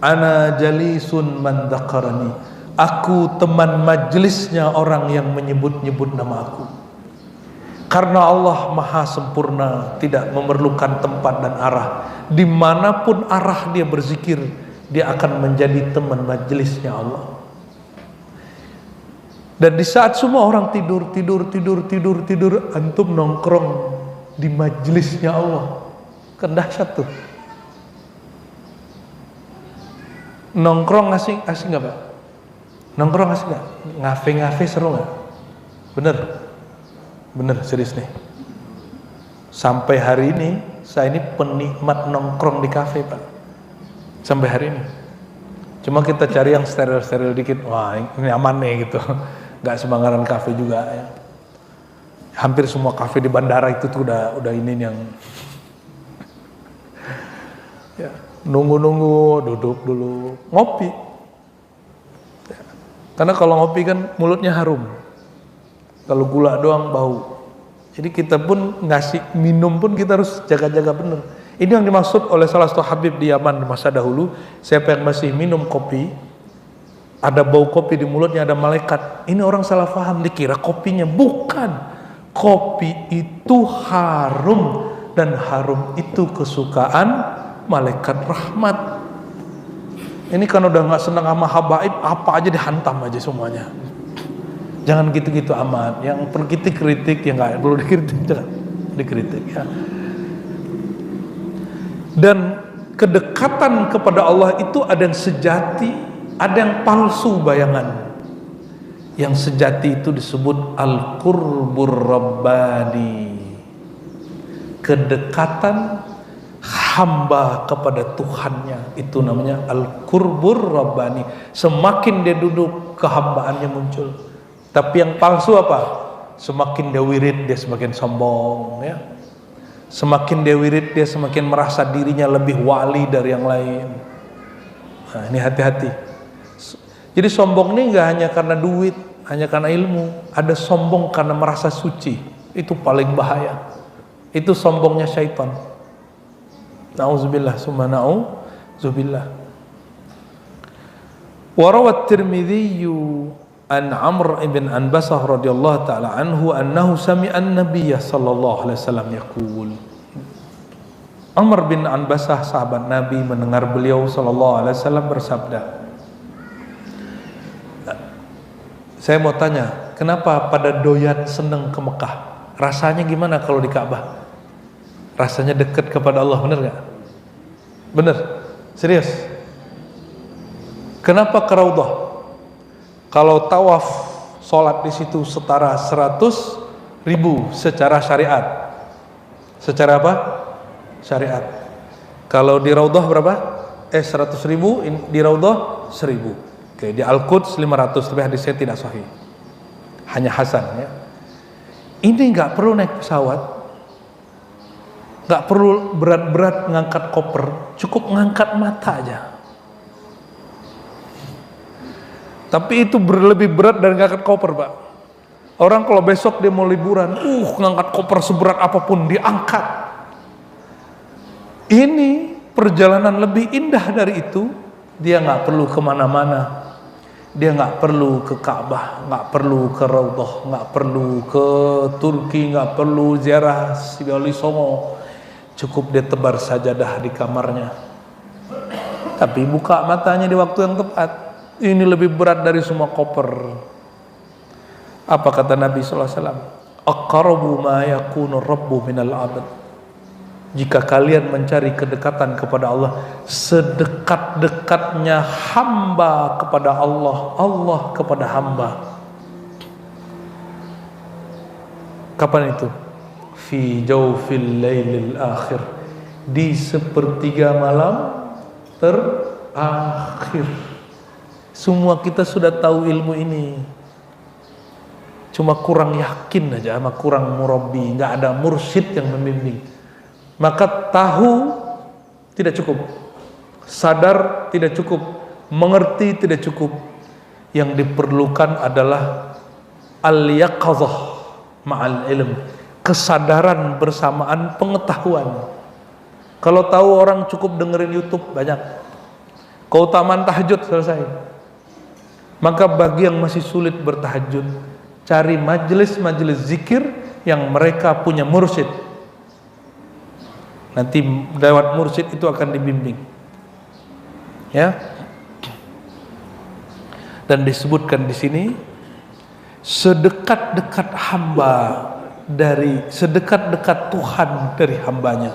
ana jalisun man dzakarani, aku teman majlisnya orang yang menyebut-nyebut nama aku. Karena Allah maha sempurna, tidak memerlukan tempat dan arah. Dimanapun arah dia berzikir, dia akan menjadi teman majelisnya Allah. Dan di saat semua orang tidur, antum nongkrong di majelisnya Allah, kan dahsyat tuh. Nongkrong asik nggak Pak? Nongkrong asik nggak? Ngafe seru nggak? Bener, serius nih. Sampai hari ini saya ini penikmat nongkrong di kafe Pak. Sampai hari ini. Cuma kita cari yang steril dikit. Wah ini aman nih gitu. Gak sembarangan kafe juga ya. Hampir semua kafe di bandara itu tuh udah ini yang ya, nunggu duduk dulu ngopi ya. Karena kalau ngopi kan mulutnya harum, kalau gula doang bau. Jadi kita pun ngasih minum pun kita harus jaga-jaga bener. Ini yang dimaksud oleh salah satu habib di Yaman di masa dahulu. Siapa yang masih minum kopi, ada bau kopi di mulutnya, ada malaikat. Ini orang salah paham, dikira kopinya. Bukan, kopi itu harum, dan harum itu kesukaan malaikat rahmat. Ini kan udah gak senang sama habaib, apa aja dihantam aja semuanya. Jangan gitu-gitu amat. Yang perlu kritik ya nggak perlu dikritik, jangan dikritik ya. Dan kedekatan kepada Allah itu ada yang sejati, ada yang palsu bayangan. Yang sejati itu disebut al-qurbur rabbani, kedekatan hamba kepada Tuhannya, itu namanya al-qurbur rabbani. Semakin dia duduk, kehambaannya muncul. Tapi yang palsu apa? Semakin dia wirid, dia semakin sombong ya. Semakin dia wirid, dia semakin merasa dirinya lebih wali dari yang lain. Nah, ini hati-hati. Jadi sombong ini enggak hanya karena duit, hanya karena ilmu. Ada sombong karena merasa suci. Itu paling bahaya. Itu sombongnya syaitan. Nauzubillah summa nauzubillah. Wa rawat Tirmidzi an Amr ibn Anbasah radhiyallahu ta'ala anhu annahu sami'a an-nabiy sallallahu alaihi wasallam yaqul. Amr bin Anbasah sahabat Nabi mendengar beliau sallallahu alaihi wasallam bersabda. Saya mau tanya, kenapa pada doyan seneng ke Mekah? Rasanya gimana kalau di Ka'bah? Rasanya dekat kepada Allah, benar enggak? Benar. Serius. Kenapa ke Raudhah? Kalau tawaf sholat di situ setara 100.000 secara syariat. Secara apa? Syariat. Kalau di Raudhah berapa? 100.000, di Raudhah 1.000. Oke, di Al-Quds 500, tapi hadisnya tidak sahih. Hanya hasan ya. Ini nggak perlu naik pesawat, nggak perlu berat-berat ngangkat koper, cukup ngangkat mata aja. Tapi itu lebih berat dari ngangkat koper, Pak. Orang kalau besok dia mau liburan, ngangkat koper seberat apapun diangkat. Ini perjalanan lebih indah dari itu. Dia nggak perlu kemana-mana. Dia nggak perlu ke Ka'bah, nggak perlu ke Raudhah, nggak perlu ke Turki, nggak perlu ziarah Wali Songo. Cukup dia tebar sajadah di kamarnya. Tapi buka matanya di waktu yang tepat. Ini lebih berat dari semua koper. Apa kata Nabi SAW? aqrabu ma yakunu rabbu minal abad. Jika kalian mencari kedekatan kepada Allah, sedekat-dekatnya hamba kepada Allah, Allah kepada hamba. Kapan itu? Fi jawfil lailil akhir, di sepertiga malam terakhir. Semua kita sudah tahu ilmu ini, cuma kurang yakin aja, sama kurang murabbi, nggak ada mursyid yang membimbing. Maka tahu tidak cukup, sadar tidak cukup, mengerti tidak cukup. Yang diperlukan adalah al-yaqazah ma'al ilm, kesadaran bersamaan pengetahuan. Kalau tahu orang cukup dengerin YouTube banyak, keutamaan tahajud selesai. Maka bagi yang masih sulit bertahajud, cari majelis-majelis zikir yang mereka punya mursyid. Nanti lewat mursyid itu akan dibimbing, ya. Dan disebutkan di sini, sedekat-dekat hamba dari sedekat-dekat Tuhan dari hambanya.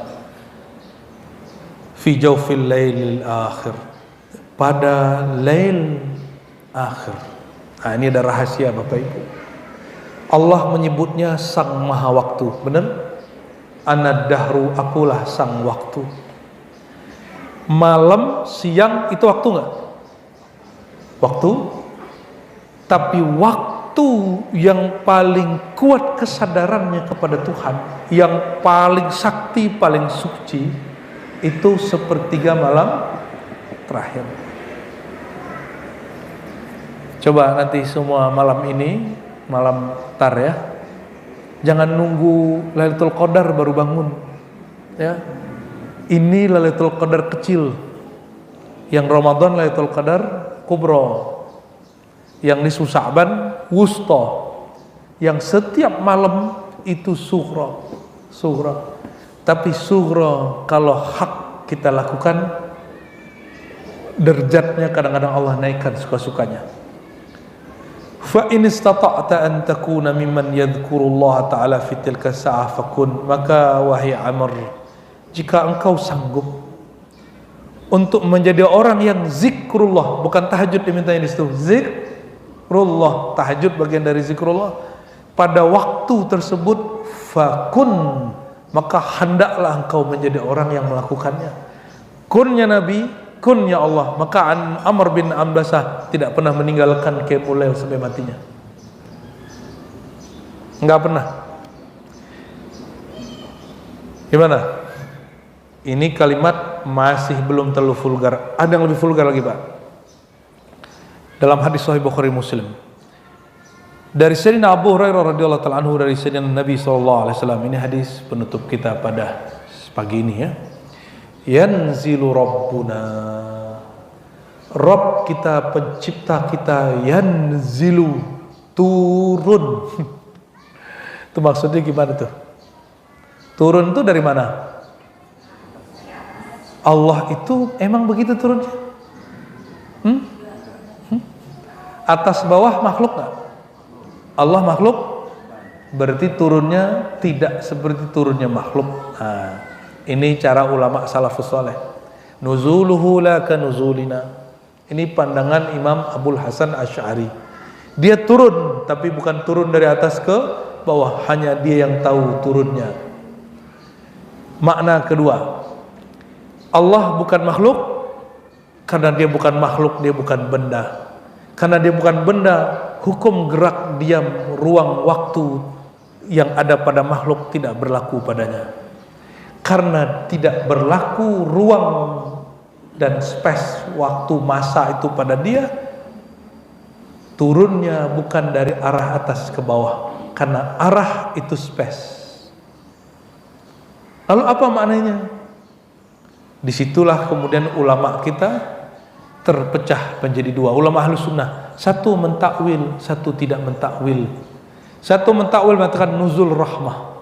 Fi jawfil lailil akhir, pada lail akhir. Nah, ini ada rahasia Bapak Ibu. Allah menyebutnya Sang Maha Waktu, benar? Ana dahru, akulah sang waktu. Malam, siang itu waktu enggak? Waktu. Tapi waktu yang paling kuat kesadarannya kepada Tuhan, yang paling sakti, paling suci, itu sepertiga malam terakhir. Coba nanti semua malam ini, malam tar ya, jangan nunggu Lailatul Qadar baru bangun, ya. Ini Lailatul Qadar kecil, yang Ramadan Lailatul Qadar kubro, yang nisfu Sya'ban wusta, yang setiap malam itu sughra. Tapi sughra kalau hak kita lakukan, derajatnya kadang-kadang Allah naikkan suka-sukanya. Fa in istata'ta an takuna mimman yadhkurullaha ta'ala fi tilka sa'ah fakun, maka wahai Amr, jika engkau sanggup untuk menjadi orang yang zikrullah, bukan tahajud dimintanya di situ, zikrullah, tahajud bagian dari zikrullah, pada waktu tersebut fakun, maka hendaklah engkau menjadi orang yang melakukannya. Kunnya Nabi, kunnya Allah. Maka Amr bin Ambasah tidak pernah meninggalkan Qiyamul Lail sampai matinya, enggak pernah. Gimana? Ini kalimat masih belum terlalu vulgar. Ada yang lebih vulgar lagi Pak. Dalam hadis Sahih Bukhari Muslim, dari Sayyidina Abu Hurairah radhiyallahu ta'ala anhu, dari Sayyidina Nabi SAW. Ini hadis penutup kita pada pagi ini, ya. Yanzilu Rabbuna, Rabb kita, pencipta kita, yanzilu, turun. Itu maksudnya gimana tuh? Turun itu dari mana? Allah itu emang begitu turunnya? Atas bawah makhluk nggak? Allah makhluk, berarti turunnya tidak seperti turunnya makhluk. Nah, ini cara ulama salafus saleh. Nuzuluhu la ka nuzulina. Ini pandangan Imam Abul Hasan Asy'ari. Dia turun, tapi bukan turun dari atas ke bawah, hanya dia yang tahu turunnya. Makna kedua, Allah bukan makhluk karena dia bukan makhluk, dia bukan benda. Karena dia bukan benda, hukum gerak, diam, ruang, waktu yang ada pada makhluk tidak berlaku padanya. Karena tidak berlaku ruang dan space, waktu, masa itu pada dia, turunnya bukan dari arah atas ke bawah, karena arah itu space. Lalu apa maknanya? Disitulah kemudian ulama kita terpecah menjadi dua. Ulama Ahlus Sunnah, satu mentakwil, satu tidak mentakwil. Satu mentakwil mengatakan nuzul rahmah,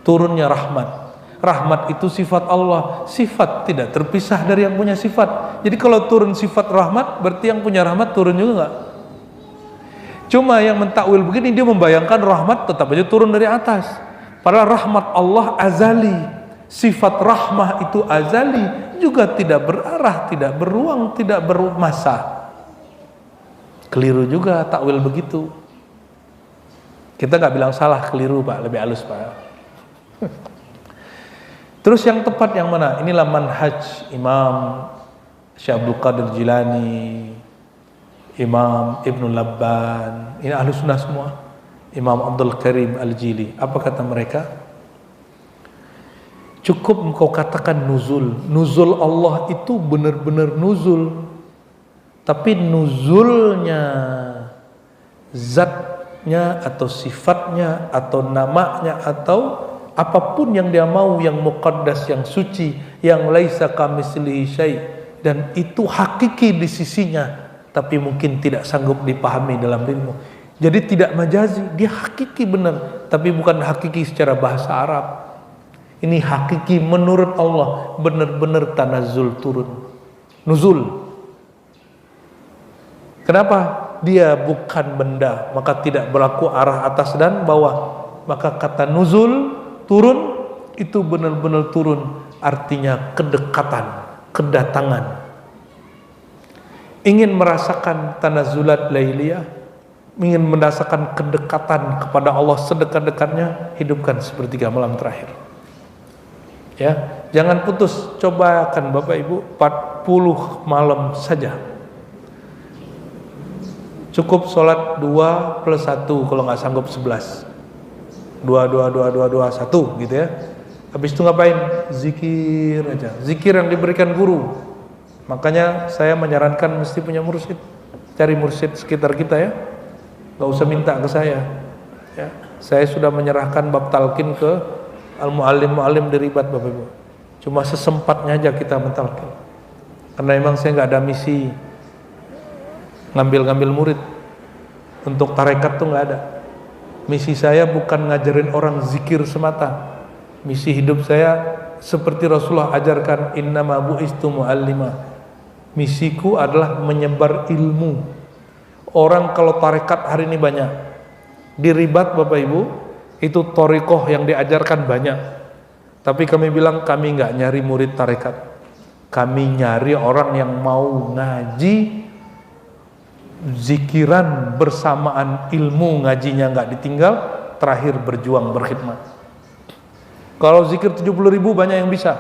turunnya rahmat. Rahmat itu sifat Allah, sifat tidak terpisah dari yang punya sifat. Jadi kalau turun sifat rahmat, berarti yang punya rahmat turun juga enggak? Cuma yang mentakwil begini, dia membayangkan rahmat tetap aja turun dari atas. Padahal rahmat Allah azali, sifat rahmah itu azali, juga tidak berarah, tidak beruang, tidak bermasa. Keliru juga takwil begitu. Kita nggak bilang salah, keliru Pak, lebih halus Pak. Terus yang tepat yang mana? Inilah manhaj Imam Syekh Abdul Qadir Jilani, Imam Ibn Labban, ini ahlu sunnah semua. Imam Abdul Karim Al-Jili. Apa kata mereka? Cukup engkau katakan nuzul. Nuzul Allah itu benar-benar nuzul. Tapi nuzulnya, zatnya atau sifatnya atau namanya atau apapun yang dia mau, yang muqaddas, yang suci, yang laisa kamitslihi syai', dan itu hakiki di sisinya, tapi mungkin tidak sanggup dipahami dalam dirimu. Jadi tidak majazi, dia hakiki benar, tapi bukan hakiki secara bahasa Arab. Ini hakiki menurut Allah, benar-benar tanazzul turun. Nuzul. Kenapa? Dia bukan benda, maka tidak berlaku arah atas dan bawah. Maka kata nuzul, turun, itu benar-benar turun, artinya kedekatan, kedatangan. Ingin merasakan tanazzulat lailiyah, ingin merasakan kedekatan kepada Allah sedekat-dekatnya, hidupkan sepertiga malam terakhir. Ya, jangan putus, cobakan Bapak Ibu 40 malam saja. Cukup sholat 2 plus 1 kalau nggak sanggup 11. 2 1 gitu ya. Habis itu ngapain? Zikir aja. Zikir yang diberikan guru. Makanya saya menyarankan mesti punya mursyid. Cari mursyid sekitar kita ya. Gak usah minta ke saya. Ya. Saya sudah menyerahkan bab talqin ke al-muallim di Ribat Bapak Ibu. Cuma sesempatnya aja kita mentalqin. Karena memang saya nggak ada misi ngambil murid. Untuk tarekat tuh nggak ada. Misi saya bukan ngajarin orang zikir semata. Misi hidup saya seperti Rasulullah ajarkan, innama bu'istu mu'allima. Misiku adalah menyebar ilmu. Orang kalau tarekat hari ini banyak. Di Ribat Bapak Ibu, itu thariqah yang diajarkan banyak. Tapi kami bilang kami nggak nyari murid tarekat. Kami nyari orang yang mau ngaji, zikiran bersamaan ilmu, ngajinya nggak ditinggal, terakhir berjuang berkhidmat. Kalau zikir 70.000 banyak yang bisa.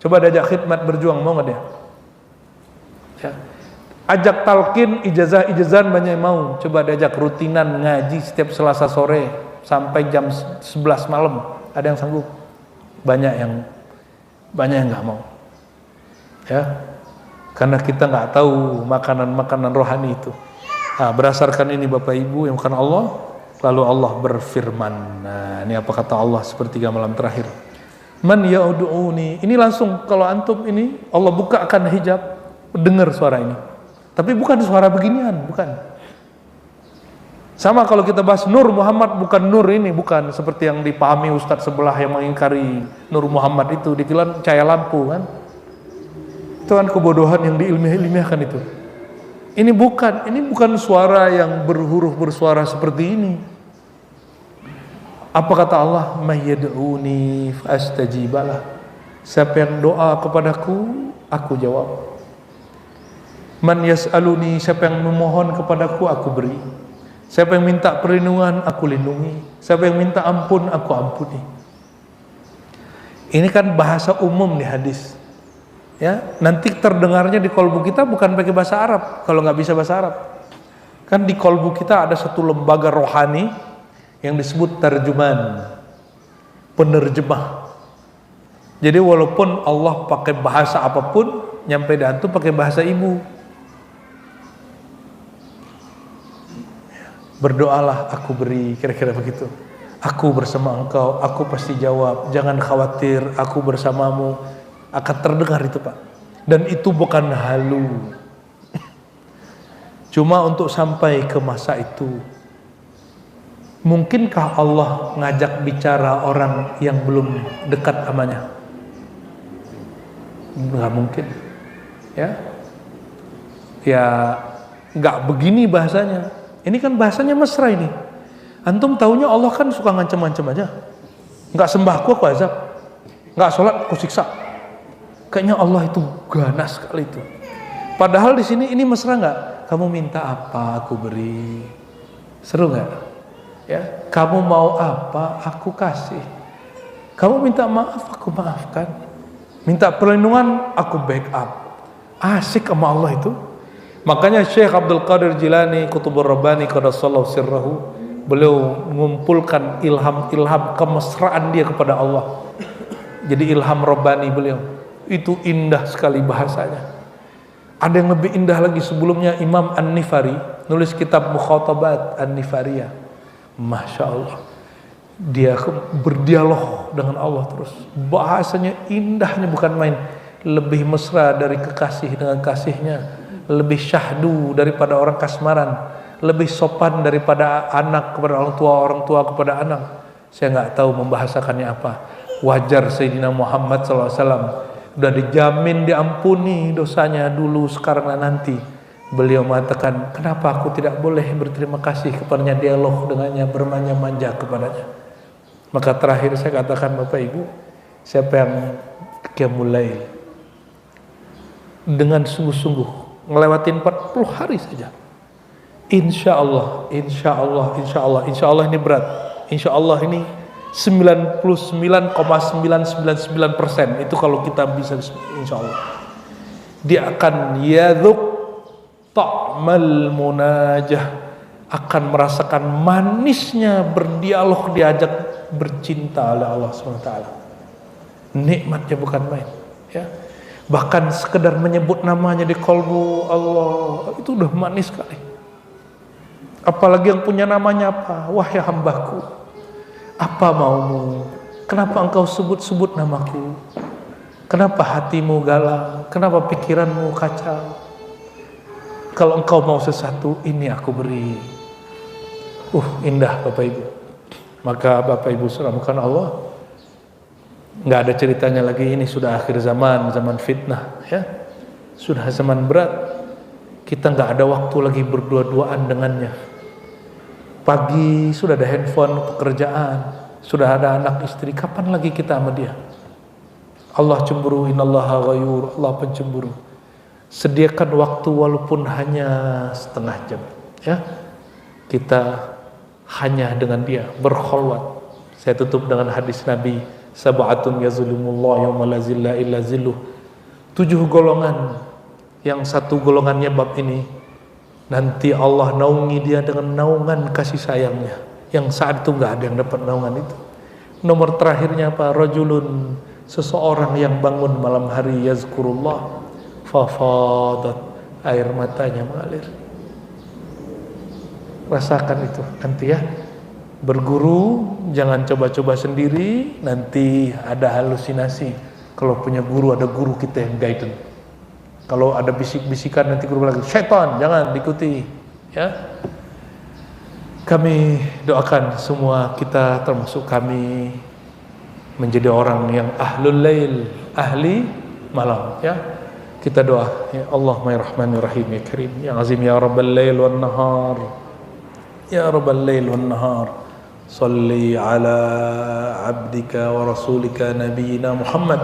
Coba diajak khidmat berjuang, mau nggak dia? Ya. Ajak talqin ijazah-ijazan banyak yang mau. Coba diajak rutinan ngaji setiap Selasa sore sampai jam 11 malam, ada yang sanggup? Banyak yang nggak mau. Ya. Karena kita nggak tahu makanan-makanan rohani itu. Nah, berdasarkan ini Bapak Ibu yang bukan Allah, lalu Allah berfirman. Nah, ini apa kata Allah sepertiga malam terakhir? Man ya'ud'uni. Ini langsung kalau antum ini Allah buka akan hijab, dengar suara ini. Tapi bukan suara beginian, bukan. Sama kalau kita bahas Nur Muhammad, bukan Nur ini, bukan seperti yang dipahami Ustadz sebelah yang mengingkari Nur Muhammad itu, dikira cahaya lampu kan. Itu kan kebodohan yang diilmiah-ilmiahkan itu. Ini bukan suara yang berhuruf bersuara seperti ini. Apa kata Allah? Mayyad'uni fastajibalah. Siapa yang doa kepadaku, aku jawab. Man yas'aluni, siapa yang memohon kepadaku, aku beri. Siapa yang minta perlindungan, aku lindungi. Siapa yang minta ampun, aku ampuni. Ini kan bahasa umum nih hadis. Ya, nanti terdengarnya di kolbu kita bukan pakai bahasa Arab kalau nggak bisa bahasa Arab. Kan di kolbu kita ada satu lembaga rohani yang disebut tarjuman, penerjemah. Jadi walaupun Allah pakai bahasa apapun, nyampe di antum pakai bahasa ibu. Berdoalah aku beri, kira-kira begitu. Aku bersama engkau, aku pasti jawab. Jangan khawatir, aku bersamamu. Akan terdengar itu Pak. Dan itu bukan halu. Cuma untuk sampai ke masa itu, mungkinkah Allah ngajak bicara orang yang belum dekat amanya? Nggak mungkin. Ya, nggak begini bahasanya. Ini kan bahasanya mesra ini. Antum taunya Allah kan suka ngancem-ngancem aja. Nggak sembah aku azab. Nggak sholat aku siksa. Kayaknya Allah itu ganas sekali itu. Padahal di sini ini mesra nggak? Kamu minta apa aku beri. Seru nggak? Ya, kamu mau apa aku kasih. Kamu minta maaf aku maafkan. Minta perlindungan aku backup. Asik sama Allah itu. Makanya Syekh Abdul Qadir Jilani Qutbur Rabbani qaddasallahu sirrahu, beliau mengumpulkan ilham-ilham kemesraan dia kepada Allah. Jadi ilham Rabbani beliau itu indah sekali bahasanya. Ada yang lebih indah lagi sebelumnya. Imam An-Nifari nulis kitab Mukhatabat An-Nifariyah. Masya Allah, dia berdialog dengan Allah terus. Bahasanya indahnya bukan main. Lebih mesra dari kekasih dengan kasihnya, lebih syahdu daripada orang kasmaran, lebih sopan daripada anak kepada orang tua kepada anak. Saya nggak tahu membahasakannya apa. Wajar Sayyidina Muhammad SAW udah dijamin diampuni dosanya dulu, sekarang dan nanti. Beliau mengatakan, kenapa aku tidak boleh berterima kasih kepadanya, dialog dengannya, bermanja-manja kepadanya. Maka terakhir saya katakan, Bapak Ibu, siapa yang qiyamul lail dengan sungguh-sungguh ngelewatin 40 hari saja, insya Allah ini berat, insya Allah ini 99,999% itu kalau kita bisa, insya Allah dia akan yadhuq ta'mal munajah, akan merasakan manisnya berdialog, diajak bercinta oleh Allah SWT. Nikmatnya bukan main, ya. Bahkan sekedar menyebut namanya di kolbu Allah itu udah manis sekali. Apalagi yang punya namanya apa? Wahai hambaku, apa maumu? Kenapa engkau sebut-sebut namaku? Kenapa hatimu galau? Kenapa pikiranmu kacau? Kalau engkau mau sesuatu, ini aku beri. Indah Bapak Ibu. Maka Bapak Ibu selamatkan Allah. Nggak ada ceritanya lagi, ini sudah akhir zaman, zaman fitnah, ya. Sudah zaman berat. Kita nggak ada waktu lagi berdua-duaan dengannya. Pagi sudah ada handphone, pekerjaan, sudah ada anak istri, kapan lagi kita sama dia? Allah cemburu, innallaha ghayur, Allah pencemburu. Sediakan waktu walaupun hanya setengah jam, ya. Kita hanya dengan dia, berkholwat. Saya tutup dengan hadis Nabi, sab'atun yazulumullah yawma la zilla illa zilluh. 7 golongan, yang satu golongannya bab ini, nanti Allah naungi dia dengan naungan kasih sayangnya, yang saat itu nggak ada yang dapat naungan itu. Nomor terakhirnya apa? Rajulun, seseorang yang bangun malam hari yazkurullah fafadat, air matanya mengalir. Rasakan itu nanti, ya. Berguru jangan coba-coba sendiri, nanti ada halusinasi. Kalau punya guru, ada guru kita yang guidance. Kalau ada bisik-bisikan nanti guru lagi, syaitan, jangan diikuti, ya. Kami doakan semua kita, termasuk kami, menjadi orang yang ahlul lail, ahli malam, ya. Kita doa, ya Allah ya Rahmanir Rahim, ya Karim, ya Azim, ya Rabbal lail wan nahar, ya Rabbal lail wan nahar, salli ala abdika wa rasulika nabiyina Muhammad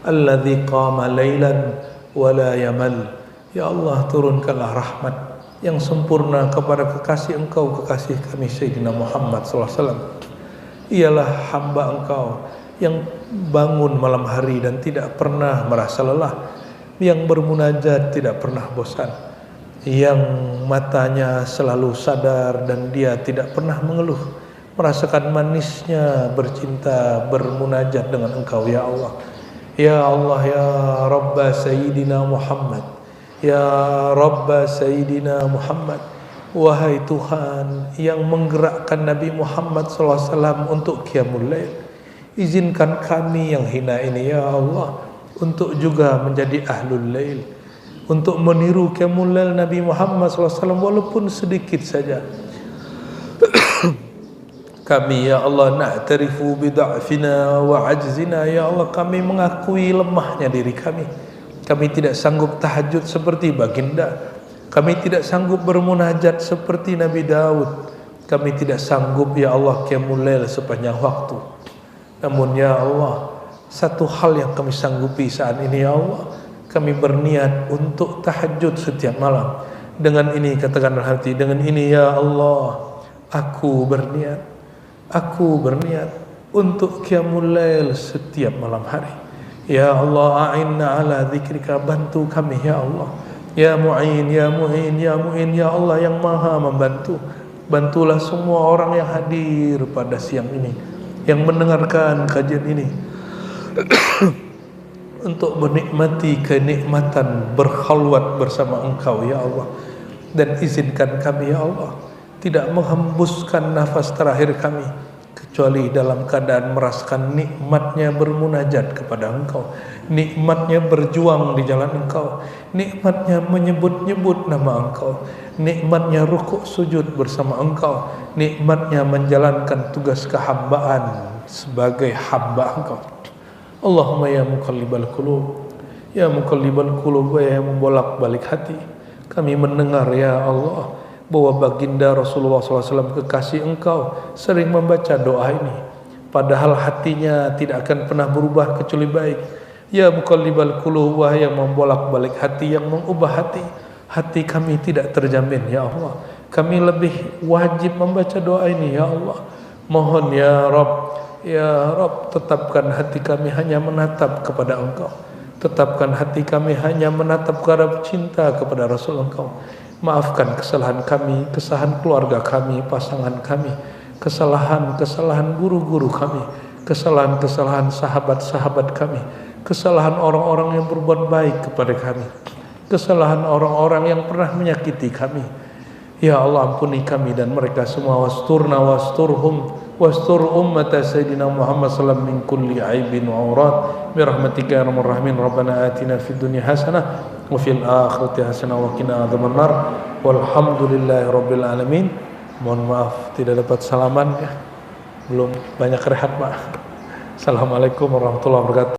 alladzi qama laylan wa la yamal. Ya Allah, turunkanlah rahmat yang sempurna kepada kekasih engkau, kekasih kami Sayyidina Muhammad SAW. Ialah hamba engkau yang bangun malam hari dan tidak pernah merasa lelah, yang bermunajat tidak pernah bosan, yang matanya selalu sadar dan dia tidak pernah mengeluh, merasakan manisnya bercinta, bermunajat dengan engkau, ya Allah. Ya Allah, ya Rabba Sayyidina Muhammad, ya Rabba Sayyidina Muhammad. Wahai Tuhan yang menggerakkan Nabi Muhammad SAW untuk qiyamul lail, izinkan kami yang hina ini, ya Allah, untuk juga menjadi ahlul lail, untuk meniru qiyamul lail Nabi Muhammad SAW walaupun sedikit saja. Kami, ya Allah, na'tarifu bid'afina wa ajzina, ya Allah, kami mengakui lemahnya diri kami. Kami tidak sanggup tahajud seperti baginda. Kami tidak sanggup bermunajat seperti Nabi Daud. Kami tidak sanggup ya Allah qiyamul lail sepanjang waktu. Namun ya Allah, satu hal yang kami sanggupi saat ini ya Allah, kami berniat untuk tahajud setiap malam. Dengan ini katakan dalam hati, dengan ini ya Allah, aku berniat untuk qiyamul lail setiap malam hari. Ya Allah, a'inna ala dzikrika, bantu kami ya Allah. Ya Mu'in, ya Mu'in, ya Mu'in, ya Allah yang maha membantu. Bantulah semua orang yang hadir pada siang ini, yang mendengarkan kajian ini, untuk menikmati kenikmatan berkhalwat bersama Engkau ya Allah. Dan izinkan kami ya Allah tidak menghembuskan nafas terakhir kami kecuali dalam keadaan merasakan nikmatnya bermunajat kepada Engkau, nikmatnya berjuang di jalan Engkau, nikmatnya menyebut-nyebut nama Engkau, nikmatnya rukuk sujud bersama Engkau, nikmatnya menjalankan tugas kehambaan sebagai hamba Engkau. Allahumma ya muqallibal qulub, ya muqallibal qulub, ya membolak-balik hati, kami mendengar ya Allah bahwa baginda Rasulullah SAW kekasih Engkau sering membaca doa ini, padahal hatinya tidak akan pernah berubah kecuali baik. Ya muqallibal qulub, wahai yang membolak-balik hati, yang mengubah hati kami tidak terjamin ya Allah. Kami lebih wajib membaca doa ini ya Allah. Mohon ya Rabb, tetapkan hati kami hanya menatap kepada Engkau. Tetapkan hati kami hanya menatap kepada cinta kepada Rasul Engkau. Maafkan kesalahan kami, kesalahan keluarga kami, pasangan kami, kesalahan guru-guru kami, kesalahan sahabat-sahabat kami, kesalahan orang-orang yang berbuat baik kepada kami, kesalahan orang-orang yang pernah menyakiti kami. Ya Allah, ampuni kami dan mereka semua. Wasturna wasturhum wastur ummata sayyidina Muhammad sallallahu min kulli aibin wa aurat birahmatika ya arhamar rahimin. Rabbana atina fid dunya hasanah wa fil akhirati hasanah wa qina adzabannar. Walhamdulillahi rabbil alamin. Mohon maaf tidak dapat salaman ya. Belum banyak rehat, Pak. Assalamualaikum warahmatullahi wabarakatuh.